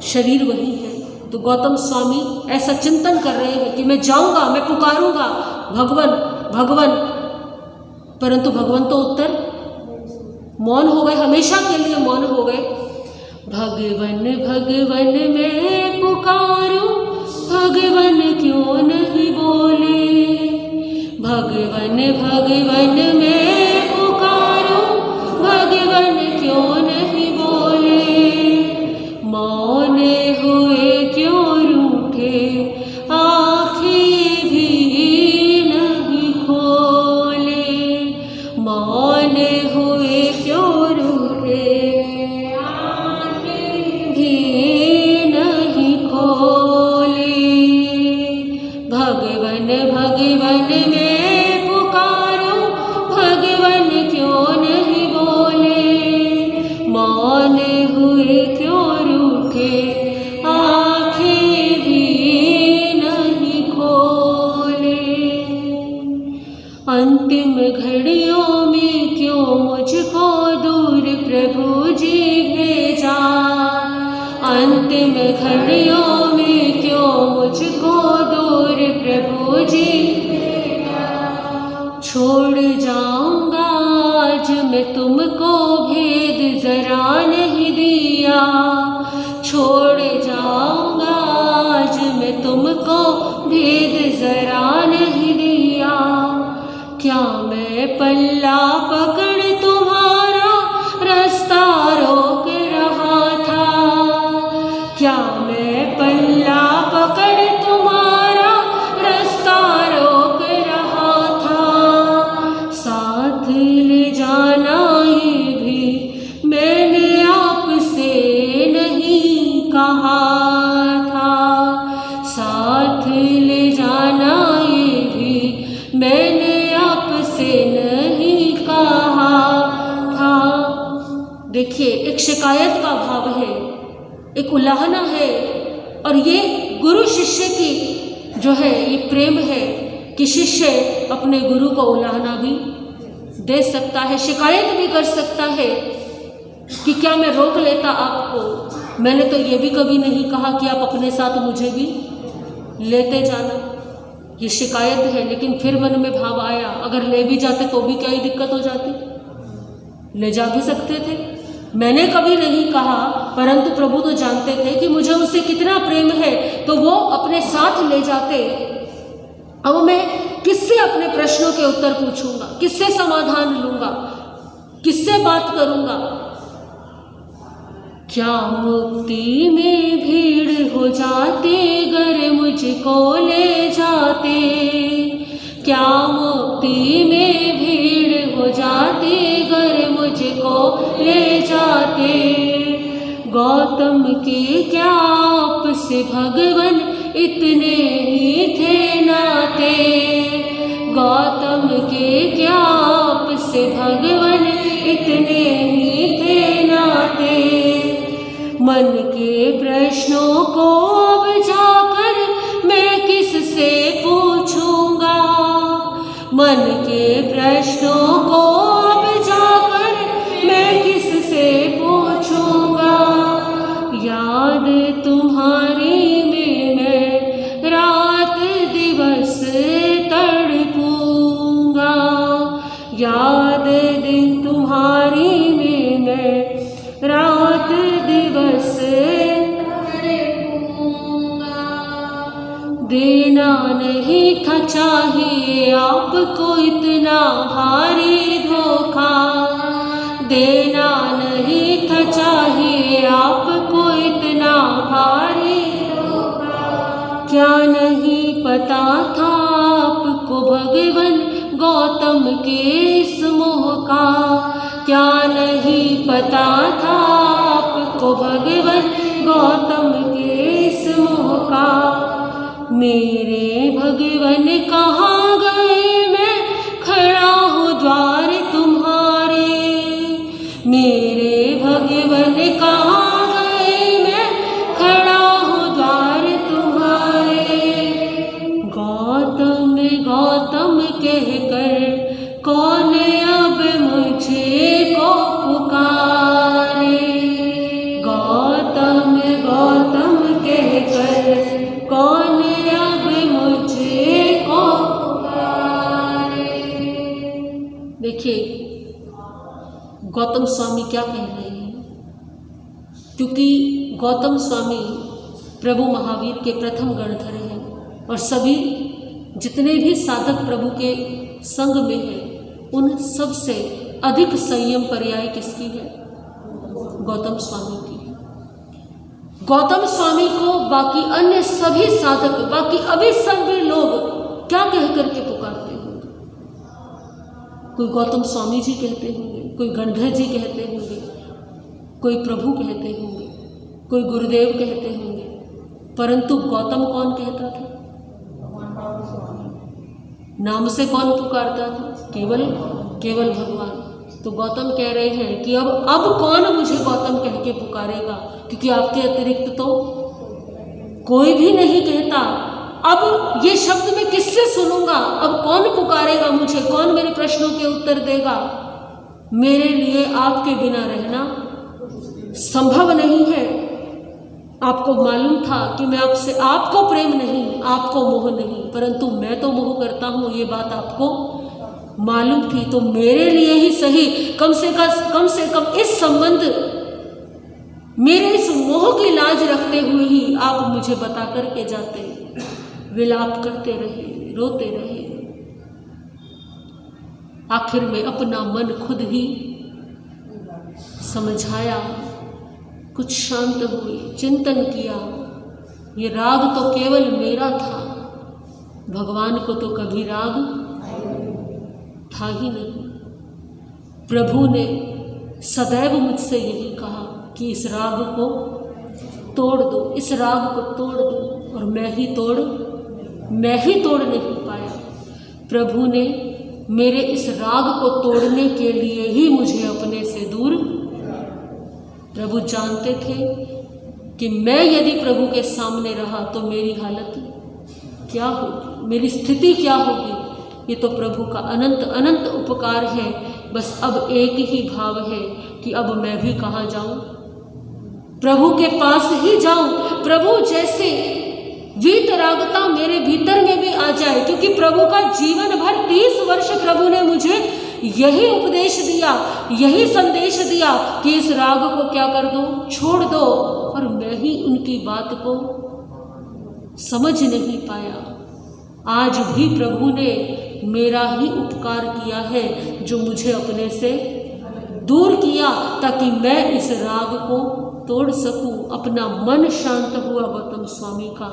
शरीर वही है। तो गौतम स्वामी ऐसा चिंतन कर रहे हैं कि मैं जाऊंगा, मैं पुकारूंगा भगवान भगवान, परंतु भगवान तो उत्तर मौन हो गए, हमेशा के लिए मौन हो गए। भगवन भगवन मैं पुकारूं, भगवन क्यों नहीं बोले। भगवन भगवन मैं पुकारूं, भगवन क्यों नहीं बोले। मौन हुए क्यों रूठे, आँखें भी नहीं खोले। मौन हुए क्यों रूठे, आँखें भी नहीं खोले। भगवन भगवन मैं पुकारूं, भगवन क्यों नहीं बोले। मौन हुए क्यों रूठे, आँखें भी नहीं खोले। अंतिम घड़ियों में क्यों मुझको दूर प्रभु जी भेजा। अंतिम घड़ियों में क्यों मुझको दूर प्रभु जी भेजा। छोड़ जाऊंगा आज मैं तुमको भेद जरा नहीं दिया। छोड़ जाऊंगा आज मैं तुमको भेद जरा नहीं दिया। क्या मैं पल्ला पकड़ तुम्हारा रास्ता रोक रहा था। साथ ले जाना ये भी मैंने आपसे नहीं कहा था। देखिए, एक शिकायत का भाव है, एक उलाहना है, और ये गुरु शिष्य की जो है ये प्रेम है कि शिष्य अपने गुरु को उलाहना भी दे सकता है, शिकायत भी कर सकता है कि क्या मैं रोक लेता आपको, मैंने तो ये भी कभी नहीं कहा कि आप अपने साथ मुझे भी लेते जाना। ये शिकायत है, लेकिन फिर मन में भाव आया अगर ले भी जाते तो भी क्या ही दिक्कत हो जाती, ले जा भी सकते थे। मैंने कभी नहीं कहा, परंतु प्रभु तो जानते थे कि मुझे उससे कितना प्रेम है, तो वो अपने साथ ले जाते। अब मैं किससे अपने प्रश्नों के उत्तर पूछूंगा, किससे समाधान लूंगा, किससे बात करूंगा? क्या मुक्ति में भीड़ हो जाती अगर मुझको ले जाते, क्या मुक्ति में भीड़ हो जाती अगर मुझको ले जाते। गौतम के क्या आपसे भगवान इतने ही थे नाते, गौतम के क्या आपसे भगवान इतने ही थे नाते। मन के प्रश्नों को अब जाकर मैं किससे पूछूंगा, मन के प्रश्नों को अब जाकर मैं किससे पूछूंगा। याद तुम्हारी में मैं रात दिवस तड़पूंगा, याद दिन तुम्हारी में मैं रात दिवस तड़पूंगा। देना नहीं था चाहिए आपको इतना भारी धोखा, देना नहीं था चाहिए आपको इतना भारी धोखा। क्या नहीं पता था आपको भगवान गौतम के इस मोह का, क्या नहीं पता था आपको भगवान गौतम के इस मोह का। मेरे भगवान कहाँ गए मैं खड़ा हूँ द्वार तुम्हारे, मेरे भगवान कहाँ गए मैं खड़ा हूँ द्वार तुम्हारे। गौतम गौतम कहकर कौन अब मुझे को पुकारे, गौतम गौतम कहकर कौन अब मुझे को पुकारे। देखिए गौतम स्वामी क्या कह रहे हैं, क्योंकि गौतम स्वामी प्रभु महावीर के प्रथम गणधर हैं और सभी जितने भी साधक प्रभु के संग में हैं उन सब से अधिक संयम पर्याय किसकी है? गौतम स्वामी की है। गौतम स्वामी को बाकी अन्य सभी साधक, बाकी अभी सभी लोग क्या कह करके पुकारते होंगे? कोई गौतम स्वामी जी कहते होंगे, कोई गणधर जी कहते होंगे, कोई प्रभु कहते होंगे, कोई गुरुदेव कहते होंगे, परंतु गौतम कौन कहता था? नाम से कौन पुकारता था? केवल भगवान। तो गौतम कह रहे हैं कि अब कौन मुझे गौतम कह के पुकारेगा, क्योंकि आपके अतिरिक्त तो कोई भी नहीं कहता। अब ये शब्द मैं किससे सुनूंगा? अब कौन पुकारेगा मुझे? कौन मेरे प्रश्नों के उत्तर देगा? मेरे लिए आपके बिना रहना संभव नहीं है। आपको मालूम था कि मैं आपसे, आपको प्रेम नहीं, आपको मोह नहीं, परंतु मैं तो मोह करता हूँ, ये बात आपको मालूम थी। तो मेरे लिए ही सही कम से कम इस संबंध, मेरे इस मोह की लाज रखते हुए ही आप मुझे बता करके जाते। विलाप करते रहे, रोते रहे, आखिर में अपना मन खुद ही समझाया, कुछ शांत हुए, चिंतन किया। ये राग तो केवल मेरा था, भगवान को तो कभी राग था ही नहीं। प्रभु ने सदैव मुझसे यही कहा कि इस राग को तोड़ दो, इस राग को तोड़ दो, और मैं ही तोड़ मैं ही तोड़ नहीं पाया, प्रभु ने मेरे इस राग को तोड़ने के लिए ही मुझे अपने से दूर। प्रभु जानते थे कि मैं यदि प्रभु के सामने रहा तो मेरी हालत क्या होगी, मेरी स्थिति क्या होगी। ये तो प्रभु का अनंत अनंत उपकार है। बस अब एक ही भाव है कि अब मैं भी कहाँ जाऊं, प्रभु के पास ही जाऊं। प्रभु जैसे वीतरागता मेरे भीतर में भी आ जाए, क्योंकि प्रभु का जीवन भर 30 वर्ष प्रभु ने मुझे यही उपदेश दिया, यही संदेश दिया कि इस राग को क्या कर दो, छोड़ दो। और मैं ही उनकी बात को समझ नहीं पाया। आज भी प्रभु ने मेरा ही उपकार किया है, जो मुझे अपने से दूर किया ताकि मैं इस राग को तोड़ सकूं। अपना मन शांत हुआ गौतम स्वामी का।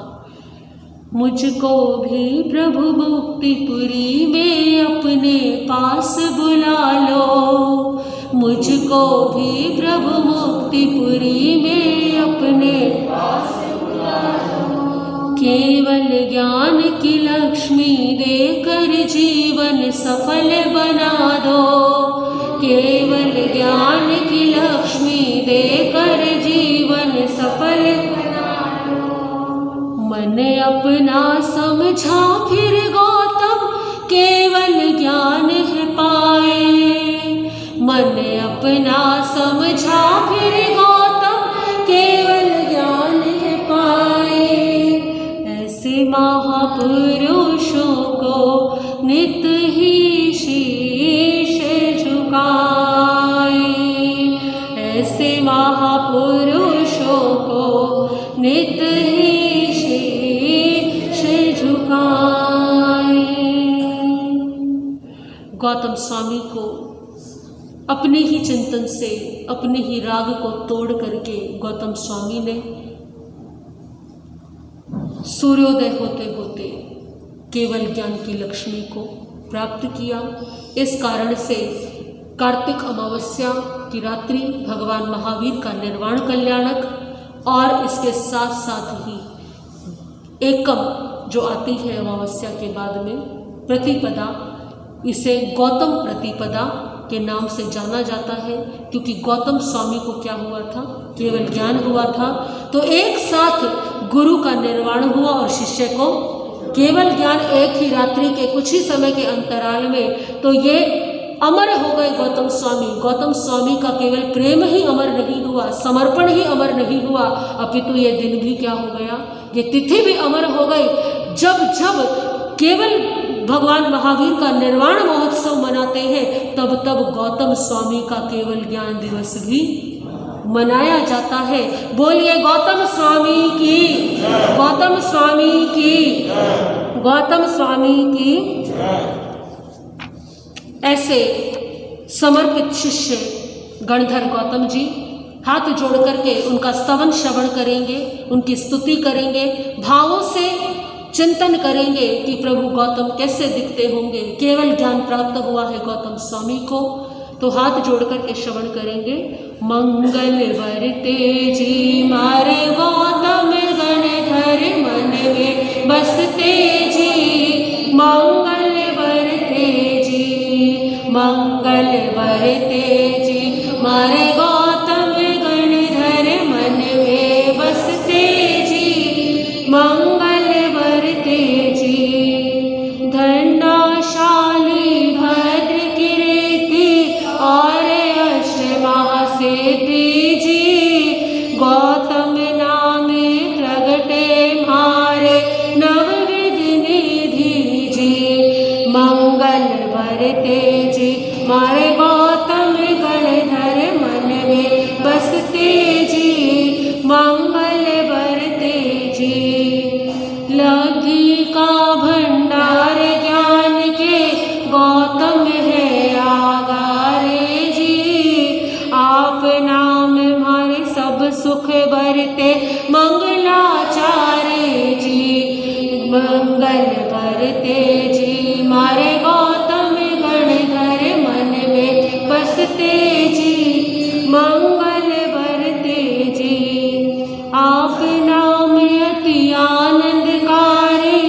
मुझको भी प्रभु मुक्तिपुरी में अपने पास बुला लो, मुझको भी प्रभु मुक्तिपुरी में अपने पास बुला लो। केवल ज्ञान की लक्ष्मी देकर जीवन सफल बना दो, केवल ज्ञान की लक्ष्मी देकर जीवन सफल बना दो। मन अपना समझा फिर गौतम केवल ज्ञान है पाए, मन अपना समझा फिर गौतम केवल ज्ञान है पाए। ऐसे महापुरुषों को नित ही शीश झुकाए, ऐसे महापुरुषों को नित ही शीश झुकाए। गौतम स्वामी को अपने ही चिंतन से, अपने ही राग को तोड़ करके गौतम स्वामी ने सूर्योदय होते होते केवल ज्ञान की लक्ष्मी को प्राप्त किया। इस कारण से कार्तिक अमावस्या की रात्रि भगवान महावीर का निर्वाण कल्याणक और इसके साथ साथ ही एकम जो आती है अमावस्या के बाद में प्रतिपदा, इसे गौतम प्रतिपदा के नाम से जाना जाता है, क्योंकि गौतम स्वामी को क्या हुआ था, केवल ज्ञान हुआ था। तो एक साथ गुरु का निर्वाण हुआ और शिष्य को केवल ज्ञान एक ही रात्रि के कुछ ही समय के अंतराल में। तो ये अमर हो गए गौतम स्वामी। गौतम स्वामी का केवल प्रेम ही अमर नहीं हुआ, समर्पण ही अमर नहीं हुआ, अपितु ये दिन भी क्या हो गया, ये तिथि भी अमर हो गई। जब जब केवल भगवान महावीर का निर्वाण महोत्सव मनाते हैं, तब तब गौतम स्वामी का केवल ज्ञान दिवस भी मनाया जाता है। बोलिए गौतम स्वामी की, गौतम स्वामी की, गौतम स्वामी की। ऐसे समर्पित शिष्य गणधर गौतम जी हाथ जोड़ करके उनका स्तवन श्रवण करेंगे, उनकी स्तुति करेंगे, भावों से चिंतन करेंगे कि प्रभु गौतम कैसे दिखते होंगे। केवल ज्ञान प्राप्त हुआ है गौतम स्वामी को, तो हाथ जोड़ करके श्रवण करेंगे। मंगल वरते जी मारे गौतम गणधर मन में बसते जी, मंगल वरते जी, मंगल वरते जी मारे गौतम गणधर मन में बसते जी, मंगल वरते जी। धन्यशाली भद्र कीर्ति और अष्टमा सिद्धि जी, गौतम नाम प्रगटे मारे नवविध निधि जी, मंगल वरते जी मारे गौतम गणधर मन में बसते जी, मंगल वरते जी। लगी का भंडार ज्ञान के गौतम है आगारे जी, आप नाम मारे सब सुख बरते मंगलाचार्य जी, मंगल वरते जी मारे गौतम गणधर मन में बसते जी, मंगल वरते जी। आप नाम अति आनंदकारी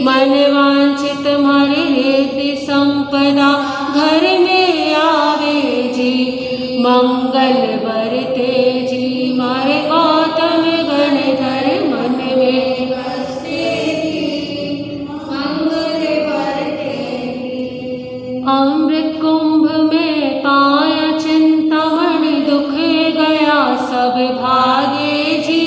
मन वांछित मारे रेति संपदा घर में आवे जी। मंगल बरते जी मारे गौतम गण धर मन में बसते जी। मंगल बरते अमृत कुंभ में पाया चिंतामणि दुख गया सब भागे जी।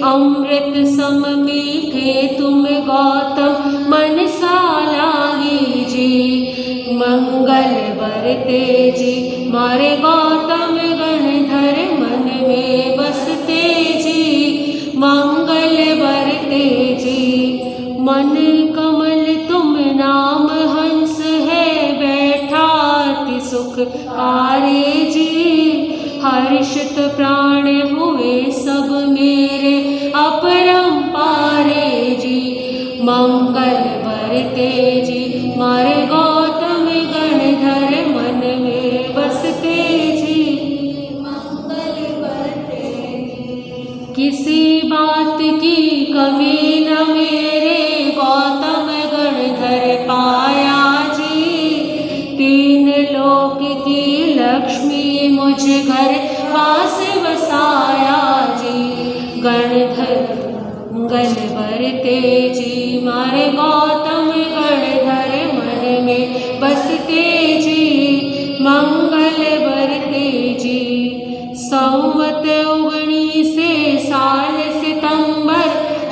अमृत सम मीठे तुम गौतम मन सा लागी जी। मंगल बरते जी मारे गौतम गण धर मन में बसते जी। मंगल बरते जी मन कमल तुम नाम हंस है बैठा अति सुख आरे जी। हर्षित प्राण हुए सब मेरे अपरंपारे जी। मंगल बरते जी मारे गौतम गण धर मन में बसते जी। मंगल बरते जी किसी बात की कमी न मेरे गौतम गण धर पाया जी। तीन लोक की लक्ष्मी मुझ घर वास बसाया जी। गणधर मंगल बरते जी मारे गौतम गण धर मन में बसते जी। मंगल बरते जी संवत 19 साल सितंबर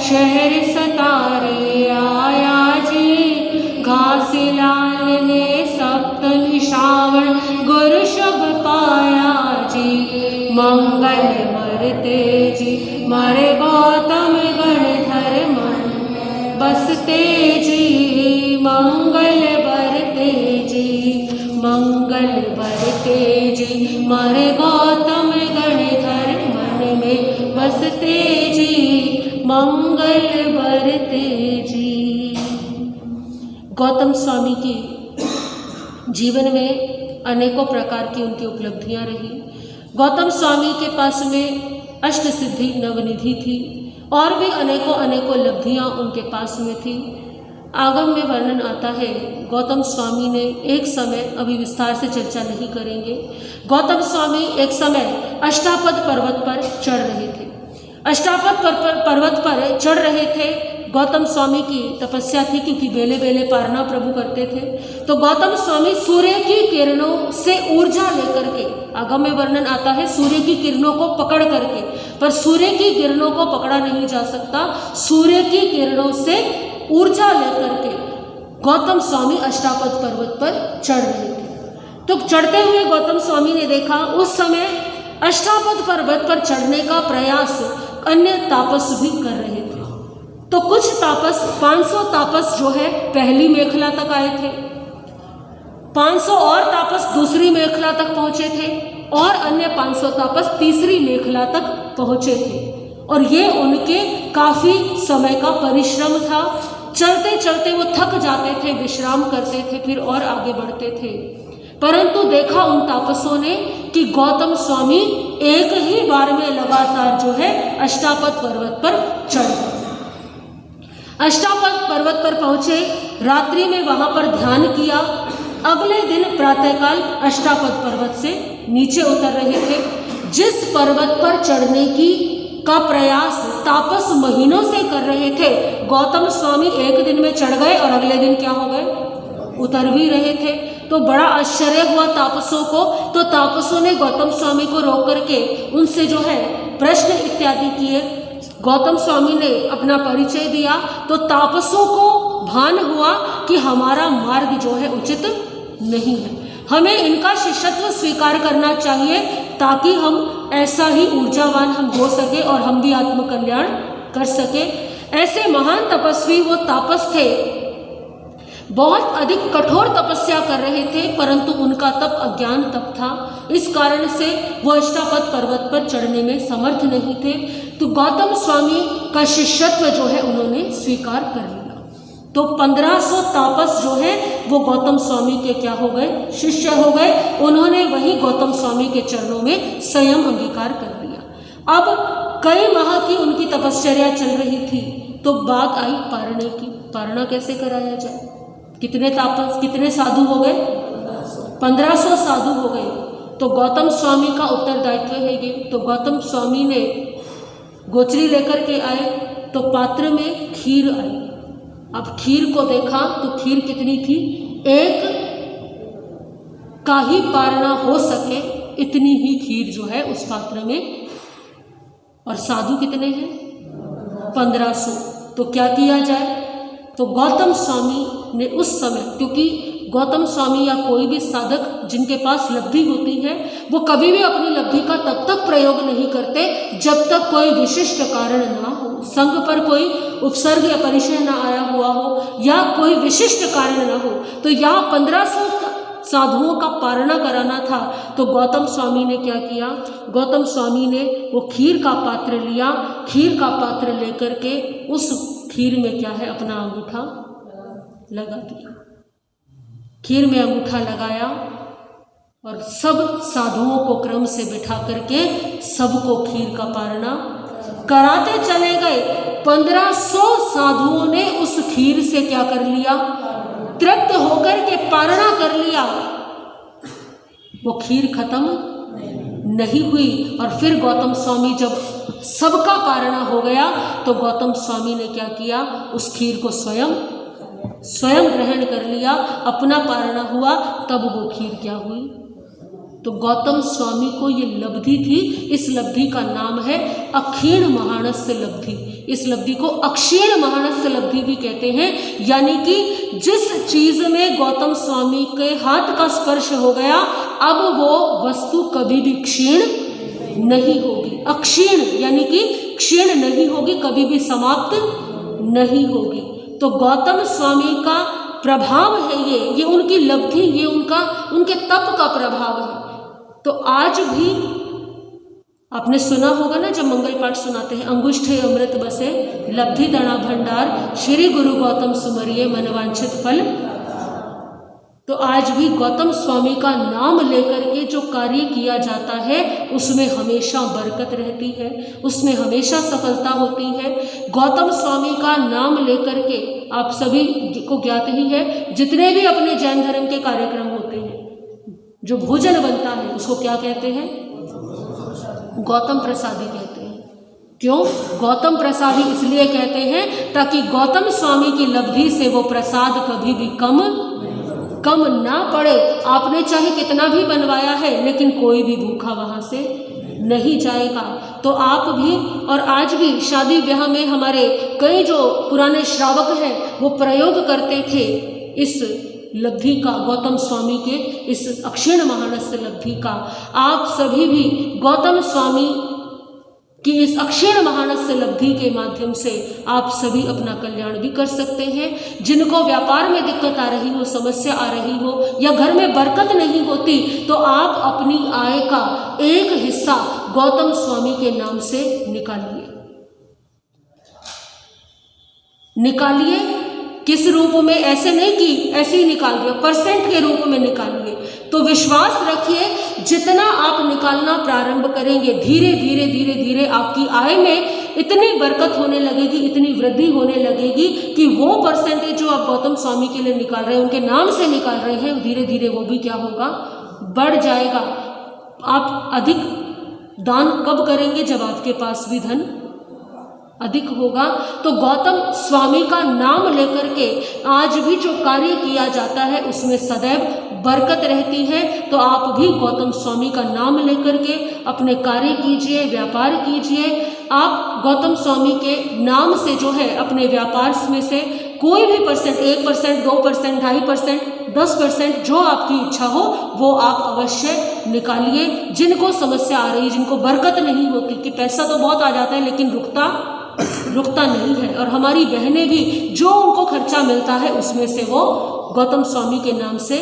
शहर सतारे आया जी। घासीलाल ने सप्तमी श्रावण गुरु शुभ पाया जी। मंगल बरते जी मारे गौतम गण धर मन बसते जी। मंगल बरते जी मंगल बरते जी मारे गौतम गण धर मन में बसते जी। मंगल बरते जी। गौतम स्वामी की जीवन में अनेकों प्रकार की उनकी उपलब्धियां रही। गौतम स्वामी के पास में अष्ट सिद्धि नवनिधि थी और भी अनेकों लब्धियां उनके पास में थी। आगम में वर्णन आता है गौतम स्वामी ने एक समय, अभी विस्तार से चर्चा नहीं करेंगे, गौतम स्वामी एक समय अष्टापद पर्वत पर चढ़ रहे थे। अष्टापद पर्वत पर चढ़ रहे थे। गौतम स्वामी की तपस्या थी क्योंकि बेले बेले पारना प्रभु करते थे। तो गौतम स्वामी सूर्य की किरणों से ऊर्जा लेकर के, आगम में वर्णन आता है सूर्य की किरणों को पकड़ करके, पर सूर्य की किरणों को पकड़ा नहीं जा सकता। सूर्य की किरणों से ऊर्जा लेकर के गौतम स्वामी अष्टापद पर्वत पर चढ़ रहे थे। तो चढ़ते हुए गौतम स्वामी ने देखा उस समय अष्टापद पर्वत पर चढ़ने का प्रयास अन्य तापस भी कर रहे थे। तो कुछ तापस 500 तापस जो है पहली मेखला तक आए थे, 500 और तापस दूसरी मेखला तक पहुंचे थे और अन्य 500 तापस तीसरी मेखला तक पहुंचे थे। और ये उनके काफ़ी समय का परिश्रम था। चलते चलते वो थक जाते थे, विश्राम करते थे, फिर और आगे बढ़ते थे। परंतु देखा उन तापसों ने कि गौतम स्वामी एक ही बार में लगातार जो है अष्टापद पर्वत पर चढ़ गए। अष्टापद पर्वत पर पहुंचे, रात्रि में वहां पर ध्यान किया। अगले दिन प्रातःकाल अष्टापद पर्वत से नीचे उतर रहे थे। जिस पर्वत पर चढ़ने का प्रयास तापस महीनों से कर रहे थे, गौतम स्वामी एक दिन में चढ़ गए और अगले दिन क्या हो गए, उतर भी रहे थे। तो बड़ा आश्चर्य हुआ तापसों को। तो तापसों ने गौतम स्वामी को रोक करके उनसे जो है प्रश्न इत्यादि किए। गौतम स्वामी ने अपना परिचय दिया तो तापसों को भान हुआ कि हमारा मार्ग जो है उचित नहीं है, हमें इनका शिष्यत्व स्वीकार करना चाहिए ताकि हम ऐसा ही ऊर्जावान हम हो सके और हम भी आत्मकल्याण कर सके। ऐसे महान तपस्वी वो तापस थे, बहुत अधिक कठोर तपस्या कर रहे थे, परंतु उनका तप अज्ञान तप था। इस कारण से वो अष्टापद पर्वत पर चढ़ने में समर्थ नहीं थे। तो गौतम स्वामी का शिष्यत्व जो है उन्होंने स्वीकार कर लिया। तो 1500 तापस जो है वो गौतम स्वामी के क्या हो गए, शिष्य हो गए। उन्होंने वही गौतम स्वामी के चरणों में स्वयं अंगीकार कर लिया। अब कई माह की उनकी तपश्चर्या चल रही थी। तो बात आई पारने की। पारणा कैसे कराया जाए? कितने साधु हो गए? 1500 साधु हो गए। तो गौतम स्वामी का उत्तरदायित्व है ये। तो गौतम स्वामी ने गोचरी लेकर के आए, तो पात्र में खीर आई। अब खीर को देखा तो खीर कितनी थी? एक का ही पारणा हो सके इतनी ही खीर जो है उस पात्र में। और साधु कितने हैं? 1500। तो क्या किया जाए? तो गौतम स्वामी ने उस समय, क्योंकि गौतम स्वामी या कोई भी साधक जिनके पास लब्धि होती है वो कभी भी अपनी लब्धि का तब तक प्रयोग नहीं करते जब तक कोई विशिष्ट कारण ना हो, संग पर कोई उपसर्ग या परिचय ना आया हुआ हो या कोई विशिष्ट कारण ना हो। तो यहाँ 1500 साधुओं का पारणा कराना था। तो गौतम स्वामी ने क्या किया? गौतम स्वामी ने वो खीर का पात्र लिया। खीर का पात्र लेकर के उस खीर में क्या है, अपना अंगूठा लगा दिया। खीर में अंगूठा लगाया और सब साधुओं को क्रम से बिठा करके सबको खीर का पारणा कराते चले गए। 1500 साधुओं ने उस खीर से क्या कर लिया? तृप्त होकर के पारणा कर लिया। वो खीर खत्म नहीं हुई। और फिर गौतम स्वामी जब सबका पारणा हो गया तो गौतम स्वामी ने क्या किया? उस खीर को स्वयं ग्रहण कर लिया। अपना पारणा हुआ तब वो खीर क्या हुई? तो गौतम स्वामी को ये लब्धि थी। इस लब्धि का नाम है अक्षीण महानस्य लब्धि। इस लब्धि को अक्षीण महानस्य लब्धि भी कहते हैं। यानी कि जिस चीज में गौतम स्वामी के हाथ का स्पर्श हो गया अब वो वस्तु कभी भी क्षीण नहीं होगी। अक्षीण यानी कि क्षीण नहीं होगी, कभी भी समाप्त नहीं होगी। तो गौतम स्वामी का प्रभाव है ये उनकी लब्धि, ये उनके तप का प्रभाव है। तो आज भी आपने सुना होगा ना, जब मंगल पाठ सुनाते हैं, अंगुष्ठे अमृत बसे लब्धि दणा भंडार, श्री गुरु गौतम सुमरिये मनवांछित फल। तो आज भी गौतम स्वामी का नाम लेकर के जो कार्य किया जाता है उसमें हमेशा बरकत रहती है, उसमें हमेशा सफलता होती है। गौतम स्वामी का नाम लेकर के आप सभी को ज्ञात ही है, जितने भी अपने जैन धर्म के कार्यक्रम होते हैं, जो भोजन बनता है उसको क्या कहते हैं? गौतम प्रसादी कहते हैं। क्यों गौतम प्रसादी? इसलिए कहते हैं ताकि गौतम स्वामी की लब्धि से वो प्रसाद कभी भी कम ना पड़े। आपने चाहे कितना भी बनवाया है लेकिन कोई भी भूखा वहाँ से नहीं जाएगा। तो आप भी और आज भी शादी ब्याह में हमारे कई जो पुराने श्रावक हैं वो प्रयोग करते थे इस लब्धि का, गौतम स्वामी के इस अक्षीण महानस्य लब्धि का। आप सभी भी गौतम स्वामी कि इस अक्षीण महानस्य लब्धि के माध्यम से आप सभी अपना कल्याण भी कर सकते हैं। जिनको व्यापार में दिक्कत आ रही हो, समस्या आ रही हो या घर में बरकत नहीं होती, तो आप अपनी आय का एक हिस्सा गौतम स्वामी के नाम से निकालिए। किस रूप में? ऐसे नहीं कि ऐसे ही निकाल दिया, परसेंट के रूप में निकालिए। तो विश्वास रखिए, जितना आप निकालना प्रारंभ करेंगे धीरे धीरे धीरे धीरे आपकी आय में इतनी बरकत होने लगेगी, इतनी वृद्धि होने लगेगी कि वो परसेंटेज जो आप गौतम स्वामी के लिए निकाल रहे हैं, उनके नाम से निकाल रहे हैं, धीरे धीरे वो भी क्या होगा? बढ़ जाएगा। आप अधिक दान कब करेंगे? जब आपके पास भी धन अधिक होगा। तो गौतम स्वामी का नाम लेकर के आज भी जो कार्य किया जाता है उसमें सदैव बरकत रहती है। तो आप भी गौतम स्वामी का नाम लेकर के अपने कार्य कीजिए, व्यापार कीजिए। आप गौतम स्वामी के नाम से जो है अपने व्यापार में से कोई भी परसेंट, 1%, 2%, 2.5%, 10% जो आपकी इच्छा हो वो आप अवश्य निकालिए। जिनको समस्या आ रही, जिनको बरकत नहीं होती कि पैसा तो बहुत आ जाता है लेकिन रुकता नहीं है, और हमारी बहनें भी जो उनको खर्चा मिलता है उसमें से वो गौतम स्वामी के नाम से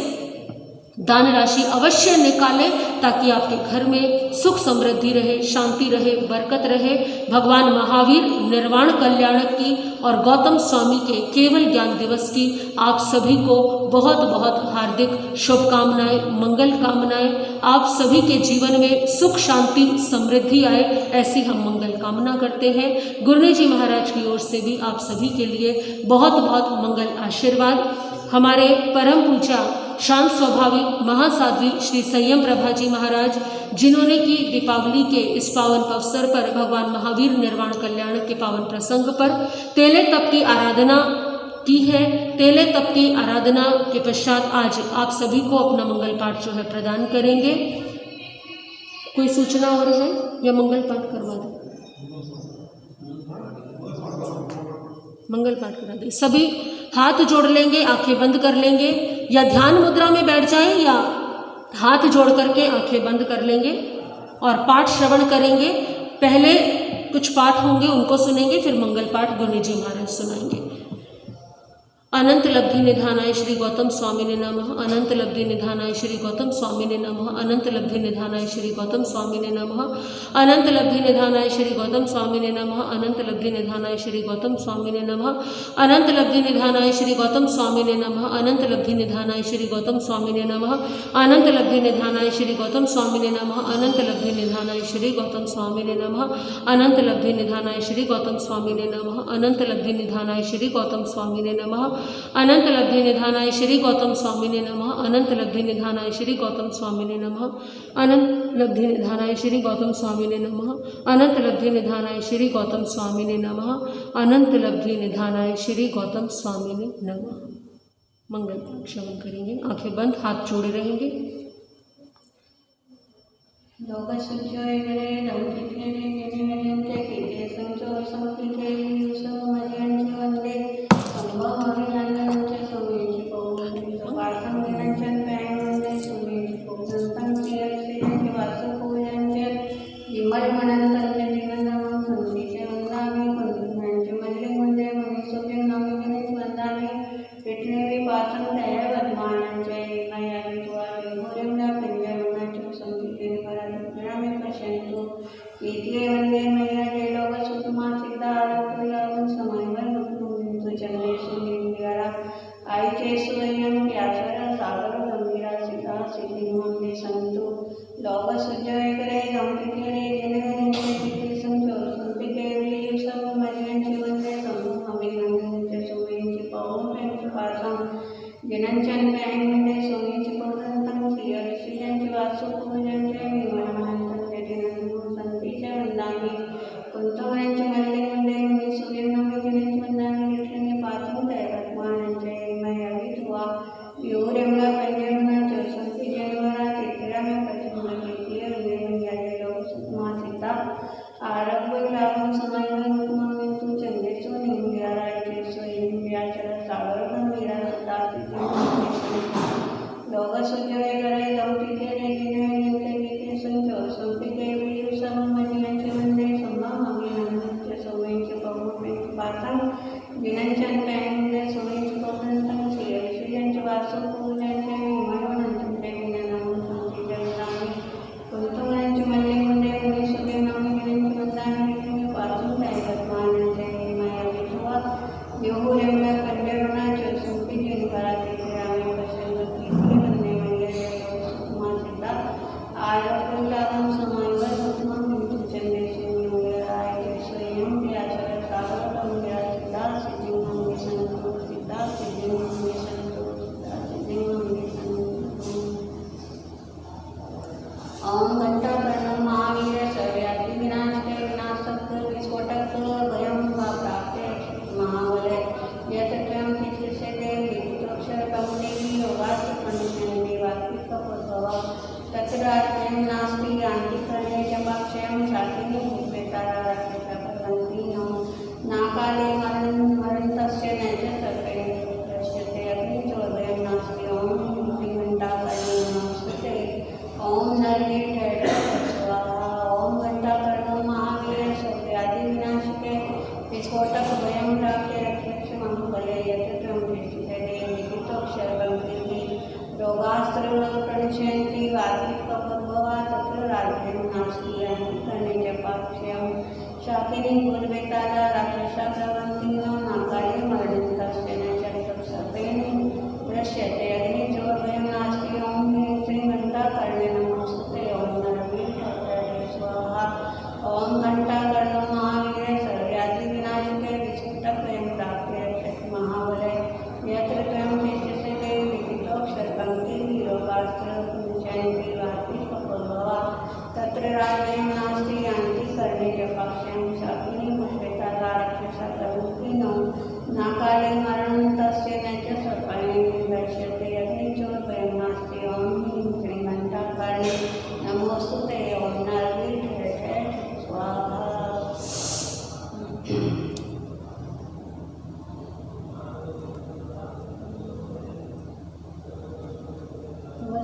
दान राशि अवश्य निकालें ताकि आपके घर में सुख समृद्धि रहे, शांति रहे, बरकत रहे। भगवान महावीर निर्वाण कल्याणक की और गौतम स्वामी के केवल ज्ञान दिवस की आप सभी को बहुत बहुत हार्दिक शुभकामनाएं, मंगल कामनाएं। आप सभी के जीवन में सुख शांति समृद्धि आए, ऐसी हम मंगल कामना करते हैं। गुरु जी महाराज की ओर से भी आप सभी के लिए बहुत बहुत मंगल आशीर्वाद। हमारे परम पूजा शांत स्वभाविक महासाध्वी श्री संयम प्रभा जी महाराज, जिन्होंने की दीपावली के इस पावन अवसर पर भगवान महावीर निर्वाण कल्याण के पावन प्रसंग पर तेले तप की आराधना की है। तेले तप की आराधना के पश्चात आज आप सभी को अपना मंगल पाठ जो है प्रदान करेंगे। कोई सूचना और है या मंगल पाठ करवा दें? मंगल पाठ करा दें। सभी हाथ जोड़ लेंगे, आंखें बंद कर लेंगे, या ध्यान मुद्रा में बैठ जाएं या हाथ जोड़ करके आंखें बंद कर लेंगे और पाठ श्रवण करेंगे। पहले कुछ पाठ होंगे उनको सुनेंगे, फिर मंगल पाठ गुरु जी महाराज सुनाएंगे। अनंत लब्धि निधानाय श्री गौतम स्वामी ने नमः। अनंत लब्धि निधानाय श्री गौतम स्वामी ने नमः। अनंत लब्धि निधानाय श्री गौतम स्वामी ने नमः। अनंत लब्धि निधानाय श्री गौतम स्वामी ने नमः। अनंत लब्धि निधानाय श्री गौतम स्वामी ने नमः। अनंत लब्धि निधानाय श्री गौतम स्वामी ने नमः। अनंत लब्धि निधानाय श्री गौतम स्वामी ने नमः। अनंत लब्धि निधानाय श्री गौतम स्वामी ने नमः। अनंत लब्धि निधानाय श्री गौतम स्वामी ने नमः। अनंत लब्धि निधानाय श्री गौतम स्वामी ने नमः। अनंत लब्धि निधानाय श्री गौतम स्वामी ने नमः। अनंत लब्धि निधानाय श्री गौतम स्वामी ने नमः। अनंत लब्धि निधानाय श्री गौतम स्वामी ने नमः। अनंत लब्धि निधानाय श्री गौतम स्वामी ने नमः। अनंत लब्धि निधानाय श्री गौतम स्वामी ने नमः। अनंत लब्धि निधानाय श्री गौतम स्वामी ने नमः। मंगल पाठ श्रवण करेंगे, आंखें बंद, हाथ जोड़े रहेंगे।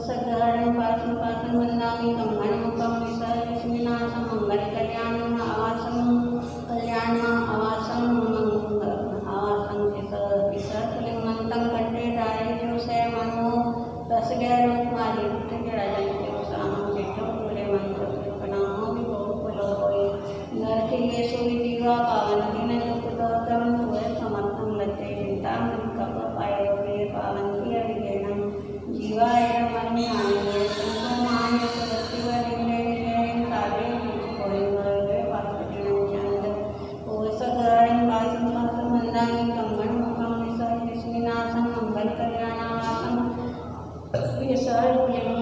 सगरण पाठन पाठन वंदामि कंगण मुखम विसर्जनासम मंगल कल्याण आवासम कल्याण आवासम आवासम विसर्जलिंगंतं कंठे धारे जो से मनो रस गैर मारी उठ के राजन के सामने बैठो बोले मंत्र प्रणामो भी बहुत बोलो होए नरक ये सोई जीवा पावन दिन लोक दोतम हुए समर्थन लते चिंता मन कप पाए वे पावन किया विज्ञानम जीवाय मन आनंद संतो मान सत्य वरिंदे तारे कोई वे पात्र चंद ओ सगरण पासन पासन मंदानि कंगण मुखम विसर्जनासम मंगल कल्याणासम विसर्जलिंगं